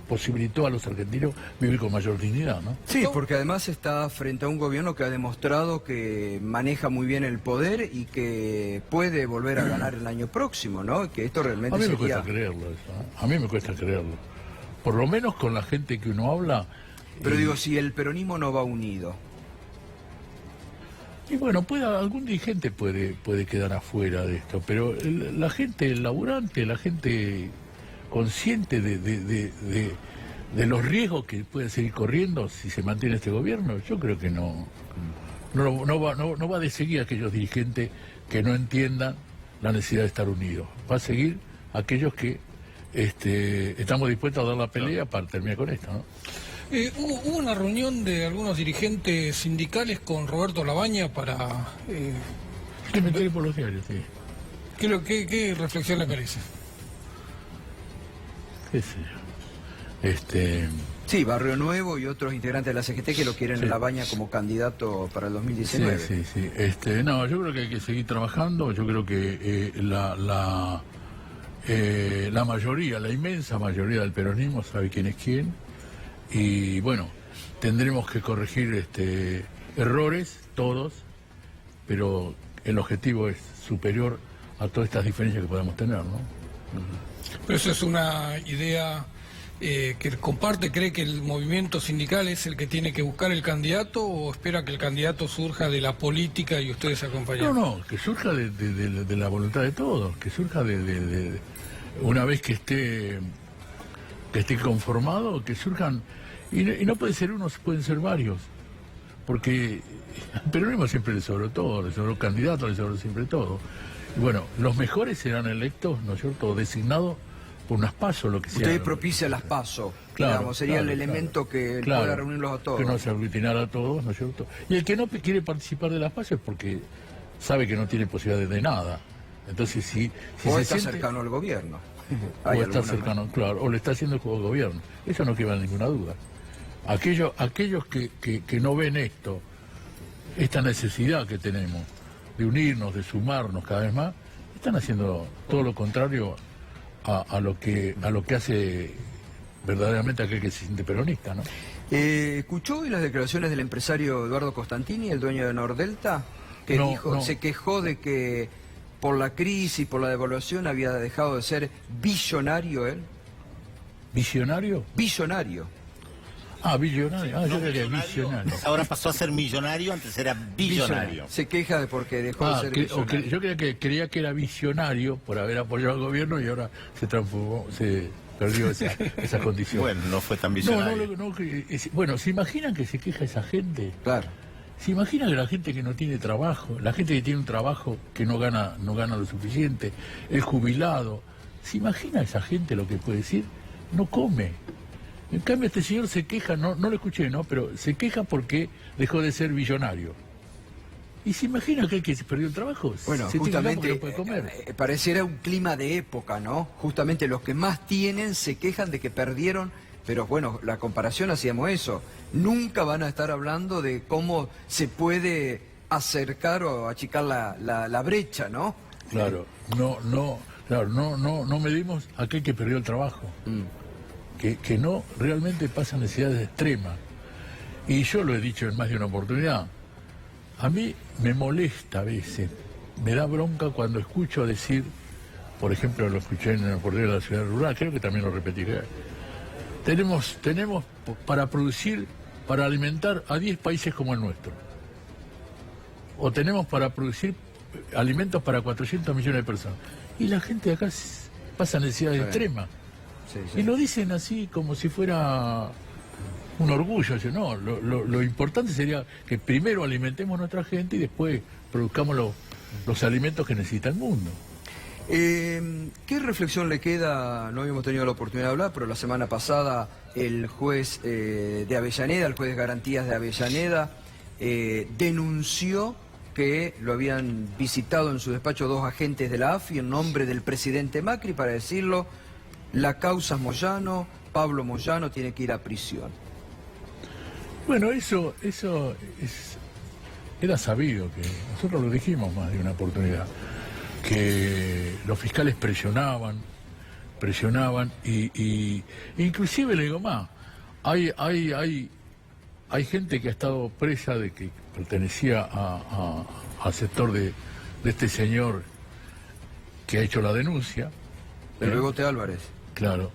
posibilitó a los argentinos vivir con mayor dignidad, ¿no? Sí, porque además está frente a un gobierno que ha demostrado que maneja muy bien el poder y que puede volver a ganar el año próximo, ¿no? Que esto realmente me cuesta creerlo eso, ¿eh? A mí me cuesta creerlo. Por lo menos con la gente que uno habla... Pero digo, si el peronismo no va unido... Y bueno, algún dirigente puede quedar afuera de esto, pero la gente, el laburante, la gente consciente de los riesgos que puede seguir corriendo si se mantiene este gobierno, yo creo que no va a seguir aquellos dirigentes que no entiendan la necesidad de estar unidos. Va a seguir aquellos que estamos dispuestos a dar la pelea para terminar con esto, ¿no? Hubo una reunión de algunos dirigentes sindicales con Roberto Labaña para... Que me enteré por los diarios, sí. ¿Qué reflexión le parece? ¿Qué sé yo? Sí, Barrio Nuevo y otros integrantes de la CGT que lo quieren en Labaña como candidato para el 2019. Sí. No, yo creo que hay que seguir trabajando. Yo creo que la mayoría, la inmensa mayoría del peronismo sabe quién es quién. Y bueno, tendremos que corregir errores, todos, pero el objetivo es superior a todas estas diferencias que podemos tener, ¿no? Pero eso es una idea que comparte. ¿Cree que el movimiento sindical es el que tiene que buscar el candidato o espera que el candidato surja de la política y ustedes acompañen? No, que surja de la voluntad de todos, que surja de una vez que esté conformado, que surjan, y no puede ser uno, pueden ser varios, porque el peronismo siempre le sobró todo, le sobró candidato, le sobró siempre todo. Y bueno, los mejores serán electos, ¿no es cierto?, designados por unas PASO, lo que sea. Usted propicia las PASO, digamos, sería el elemento que pueda reunirlos a todos. Que no se aglutinara a todos, ¿no es cierto? Y el que no quiere participar de las PASO es porque sabe que no tiene posibilidad de nada. Entonces, si o está cercano al gobierno. O está cercano, claro, o le está haciendo el juego al gobierno. Eso no queda ninguna duda. Aquellos que no ven esta necesidad que tenemos de unirnos, de sumarnos cada vez más, están haciendo todo lo contrario a lo que hace verdaderamente aquel que se siente peronista, ¿no? ¿Escuchó hoy las declaraciones del empresario Eduardo Costantini, el dueño de Nordelta, que se quejó de que por la crisis, por la devaluación, había dejado de ser billonario él? ¿Visionario? Billonario. Ah, billonario. Yo creía visionario. Ahora pasó a ser millonario, antes era billonario. Se queja de porque dejó de ser visionario. Yo creía que era visionario por haber apoyado al gobierno y ahora se transformó, se perdió esa condición. Bueno, no fue tan visionario. Bueno, ¿se imaginan que se queja esa gente? Claro. ¿Se imaginan que la gente que no tiene trabajo, la gente que tiene un trabajo que no gana lo suficiente, el jubilado, ¿se imagina esa gente lo que puede decir? No come. En cambio este señor se queja, no lo escuché, ¿no? Pero se queja porque dejó de ser billonario. ¿Y se imagina que el que se perdió el trabajo? Bueno, justamente no puede comer. Pareciera un clima de época, ¿no? Justamente los que más tienen se quejan de que perdieron, pero bueno, la comparación hacíamos eso. Nunca van a estar hablando de cómo se puede acercar o achicar la brecha, ¿no? Claro, no medimos a aquel que perdió el trabajo. Que no realmente pasa necesidades extremas. Y yo lo he dicho en más de una oportunidad. A mí me molesta a veces, me da bronca cuando escucho decir, por ejemplo, lo escuché en el portero de la ciudad rural, creo que también lo repetiré. Tenemos para producir, para alimentar a 10 países como el nuestro. O tenemos para producir alimentos para 400 millones de personas. Y la gente de acá pasa necesidades extremas. Sí. Y lo dicen así como si fuera un orgullo. No, lo importante sería que primero alimentemos a nuestra gente y después produzcamos los alimentos que necesita el mundo. ¿Qué reflexión le queda? No habíamos tenido la oportunidad de hablar, pero la semana pasada el juez de Avellaneda, el juez de garantías de Avellaneda, denunció que lo habían visitado en su despacho 2 agentes de la AFI en nombre del presidente Macri para decirlo, la causa es Moyano, Pablo Moyano tiene que ir a prisión. Bueno, eso era sabido, que nosotros lo dijimos más de una oportunidad, que los fiscales presionaban y inclusive le digo más, hay gente que ha estado presa de que pertenecía al sector de este señor que ha hecho la denuncia. El Bebote Álvarez. Claro.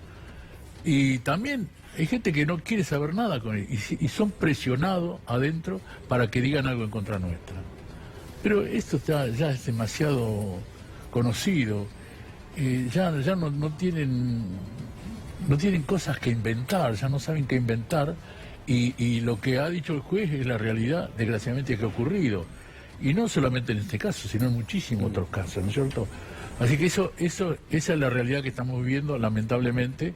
Y también hay gente que no quiere saber nada con él y son presionados adentro para que digan algo en contra nuestra. Pero esto ya es demasiado conocido. Ya no tienen cosas que inventar, ya no saben qué inventar. Y lo que ha dicho el juez es la realidad, desgraciadamente, que ha ocurrido. Y no solamente en este caso, sino en muchísimos otros casos, ¿no es cierto? Así que esa es la realidad que estamos viviendo, lamentablemente,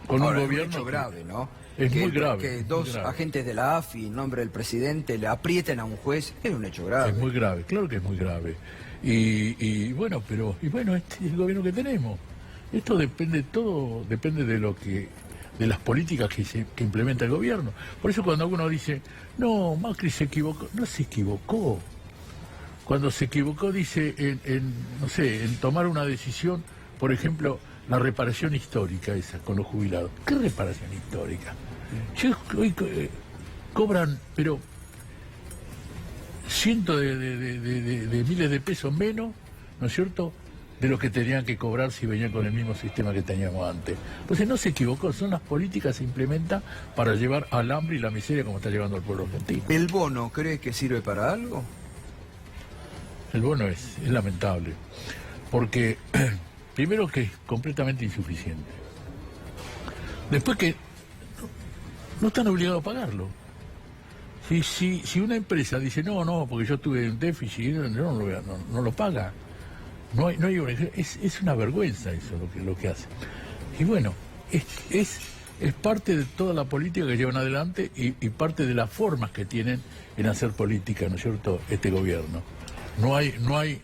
con un gobierno... Es un hecho grave, ¿no? Es muy grave. Que dos agentes de la AFI, en nombre del presidente, le aprieten a un juez, es un hecho grave. Es muy grave, claro que es muy grave. Y bueno, este es el gobierno que tenemos. Esto depende de las políticas que implementa el gobierno. Por eso cuando alguno dice, no, Macri se equivocó, no se equivocó. Cuando se equivocó, dice, en tomar una decisión, por ejemplo, la reparación histórica esa, con los jubilados. ¿Qué reparación histórica? Hoy cobran, pero cientos de miles de pesos menos, ¿no es cierto?, de lo que tenían que cobrar si venían con el mismo sistema que teníamos antes. Entonces no se equivocó, son las políticas que se implementan para llevar al hambre y la miseria como está llevando al pueblo argentino. ¿El bono cree que sirve para algo? El bono es lamentable, porque primero que es completamente insuficiente. Después que no están obligados a pagarlo. Si una empresa dice, no, porque yo tuve un déficit, no lo paga. No hay es una vergüenza eso lo que hace. Y bueno, es parte de toda la política que llevan adelante y parte de las formas que tienen en hacer política, ¿no es cierto?, este gobierno. No hay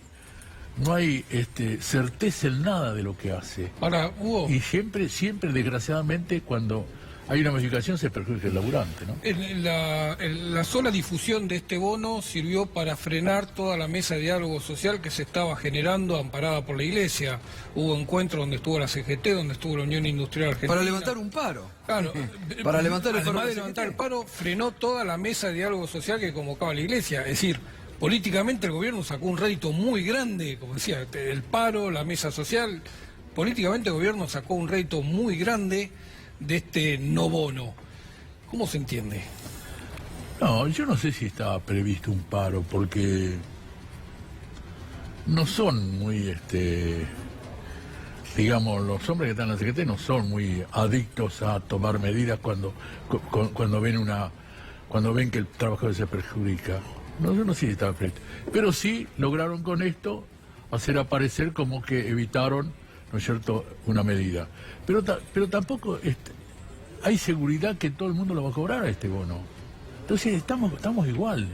certeza en nada de lo que hace. Ahora, Hugo, y siempre, desgraciadamente, cuando hay una modificación se perjudica el laburante, ¿no? La sola difusión de este bono sirvió para frenar toda la mesa de diálogo social que se estaba generando amparada por la Iglesia. Hubo encuentros donde estuvo la CGT, donde estuvo la Unión Industrial Argentina. Para levantar un paro. Claro. Para levantar el paro. Además de levantar el paro, frenó toda la mesa de diálogo social que convocaba la Iglesia. Es decir, políticamente el gobierno sacó un rédito muy grande, como decía, el paro, la mesa social. Políticamente el gobierno sacó un rédito muy grande de este no bono. ¿Cómo se entiende? No, yo no sé si estaba previsto un paro, porque no son muy, digamos, los hombres que están en la Secretaría no son muy adictos a tomar medidas cuando ven que el trabajador se perjudica. No, yo no sé si estaba previsto. Pero sí lograron con esto hacer aparecer como que evitaron, ¿no es cierto?, una medida. Pero tampoco hay seguridad que todo el mundo lo va a cobrar a este bono. Entonces estamos igual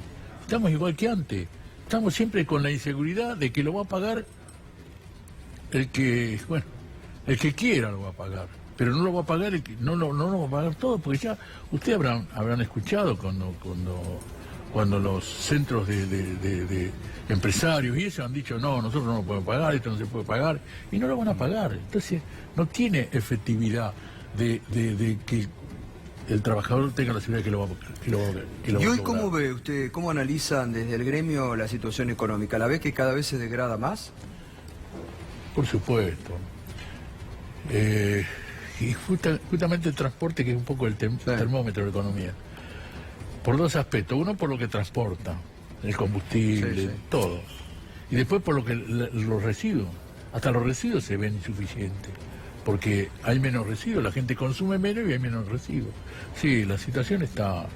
que antes. Estamos siempre con la inseguridad de que lo va a pagar el que quiera lo va a pagar. Pero no lo va a pagar no lo va a pagar todo, porque ya ustedes habrán escuchado cuando los centros de empresarios y eso han dicho, no, nosotros no lo podemos pagar, esto no se puede pagar, y no lo van a pagar. Entonces no tiene efectividad de que el trabajador tenga la seguridad que lo va a ¿Y hoy cobrar. cómo ve usted, cómo analizan desde el gremio la situación económica? ¿La ve que cada vez se degrada más? Por supuesto. Y justamente el transporte, que es un poco el termómetro de la economía. Por dos aspectos. Uno, por lo que transporta, el combustible, todo. Y después por lo que los residuos. Hasta los residuos se ven insuficientes. Porque hay menos residuos, la gente consume menos y hay menos residuos. Sí, la situación está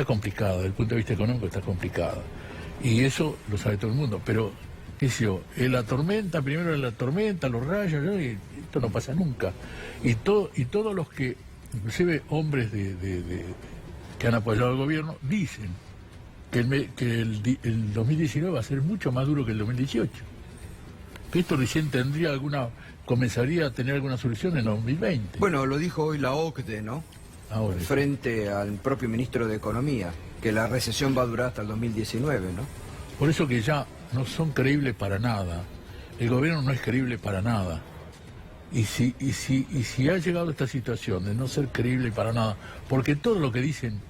complicada, desde el punto de vista económico está complicada. Y eso lo sabe todo el mundo. Pero, qué sé yo, primero en la tormenta, los rayos, ¿no? Y esto no pasa nunca. Y todos los que, inclusive hombres que han apoyado al gobierno, dicen que el 2019 va a ser mucho más duro que el 2018. Que esto recién comenzaría a tener alguna solución en 2020. Bueno, lo dijo hoy la OCDE, ¿no? Ahora, frente al propio ministro de Economía, que la recesión va a durar hasta el 2019, ¿no? Por eso que ya no son creíbles para nada. El gobierno no es creíble para nada. Y si ha llegado a esta situación de no ser creíble para nada, porque todo lo que dicen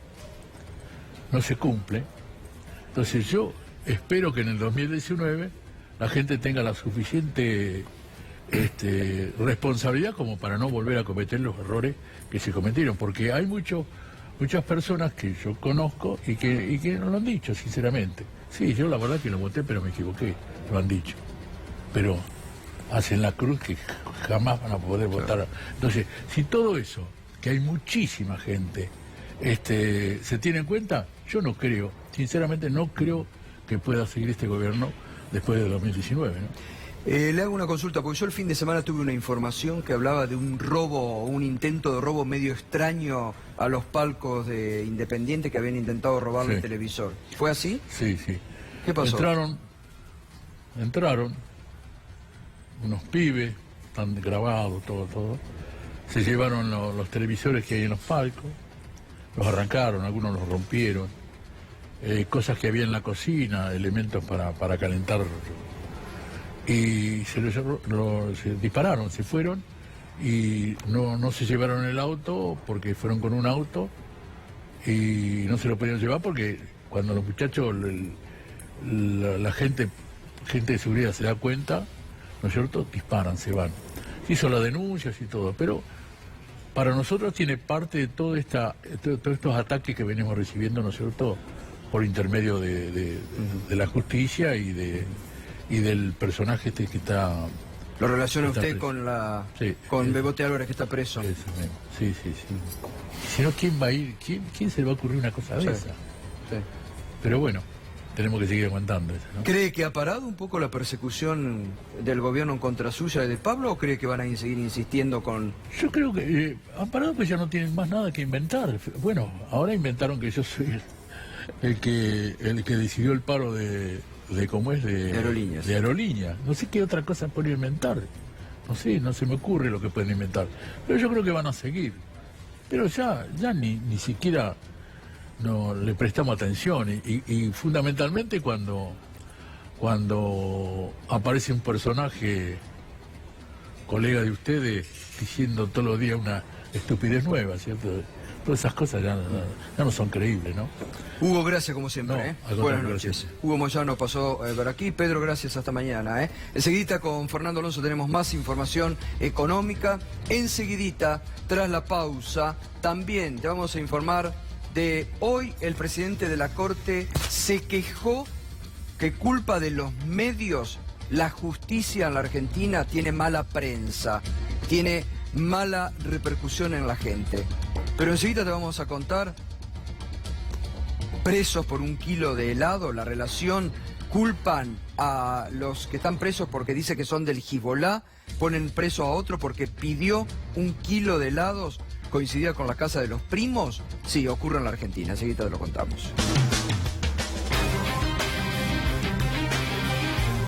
no se cumple, entonces yo espero que en el 2019 la gente tenga la suficiente responsabilidad como para no volver a cometer los errores que se cometieron, porque hay muchas personas que yo conozco y que no lo han dicho, sinceramente. Sí, yo la verdad que lo voté, pero me equivoqué, lo han dicho. Pero hacen la cruz que jamás van a poder votar. Entonces, si todo eso, que hay muchísima gente, se tiene en cuenta, yo no creo, sinceramente no creo que pueda seguir este gobierno después de 2019, ¿no? Le hago una consulta, porque yo el fin de semana tuve una información que hablaba de un robo, un intento de robo medio extraño a los palcos de Independiente que habían intentado robarle el televisor. ¿Fue así? Sí, sí. ¿Qué pasó? Entraron unos pibes, están grabados, todo. Se llevaron los televisores que hay en los palcos, los arrancaron, algunos los rompieron, cosas que había en la cocina, elementos para calentar. Y se dispararon, se fueron y no se llevaron el auto porque fueron con un auto y no se lo podían llevar porque cuando los muchachos, la gente de seguridad se da cuenta, ¿no es cierto?, disparan, se van. Hizo las denuncias y todo, pero para nosotros tiene parte de todos estos ataques que venimos recibiendo, ¿no es cierto?, por intermedio de la justicia y del personaje que está... ¿Lo relaciona usted preso con Bebote Álvarez, que está preso? Eso mismo. Sí. Si no, ¿quién va a ir? ¿Quién se le va a ocurrir una cosa de esa? Sí. Pero bueno, tenemos que seguir aguantando eso, ¿no? ¿Cree que ha parado un poco la persecución del gobierno en contra suya y de Pablo, o cree que van a seguir insistiendo con...? Yo creo que han parado porque ya no tienen más nada que inventar. Bueno, ahora inventaron que yo soy el que decidió el paro de aerolíneas. De aerolíneas. No sé qué otra cosa pueden inventar. No sé, no se me ocurre lo que pueden inventar. Pero yo creo que van a seguir. Pero ya ni siquiera no le prestamos atención. Y fundamentalmente cuando aparece un personaje, colega de ustedes, diciendo todos los días una estupidez nueva, ¿cierto? Todas esas cosas ya no son creíbles, ¿no? Hugo, gracias como siempre. No, ¿eh? al Buenas contrario, noches. gracias. Hugo Moyano pasó por aquí. Pedro, gracias, hasta mañana. Enseguidita con Fernando Alonso tenemos más información económica. Enseguidita, tras la pausa, también te vamos a informar de hoy el presidente de la Corte se quejó que culpa de los medios la justicia en la Argentina tiene mala prensa, tiene mala repercusión en la gente. Pero enseguida te vamos a contar, presos por 1 kilo de helado, la relación, culpan a los que están presos porque dice que son del Hezbollah, ponen preso a otro porque pidió 1 kilo de helados, coincidía con la casa de los primos. Sí, ocurre en la Argentina, enseguida te lo contamos.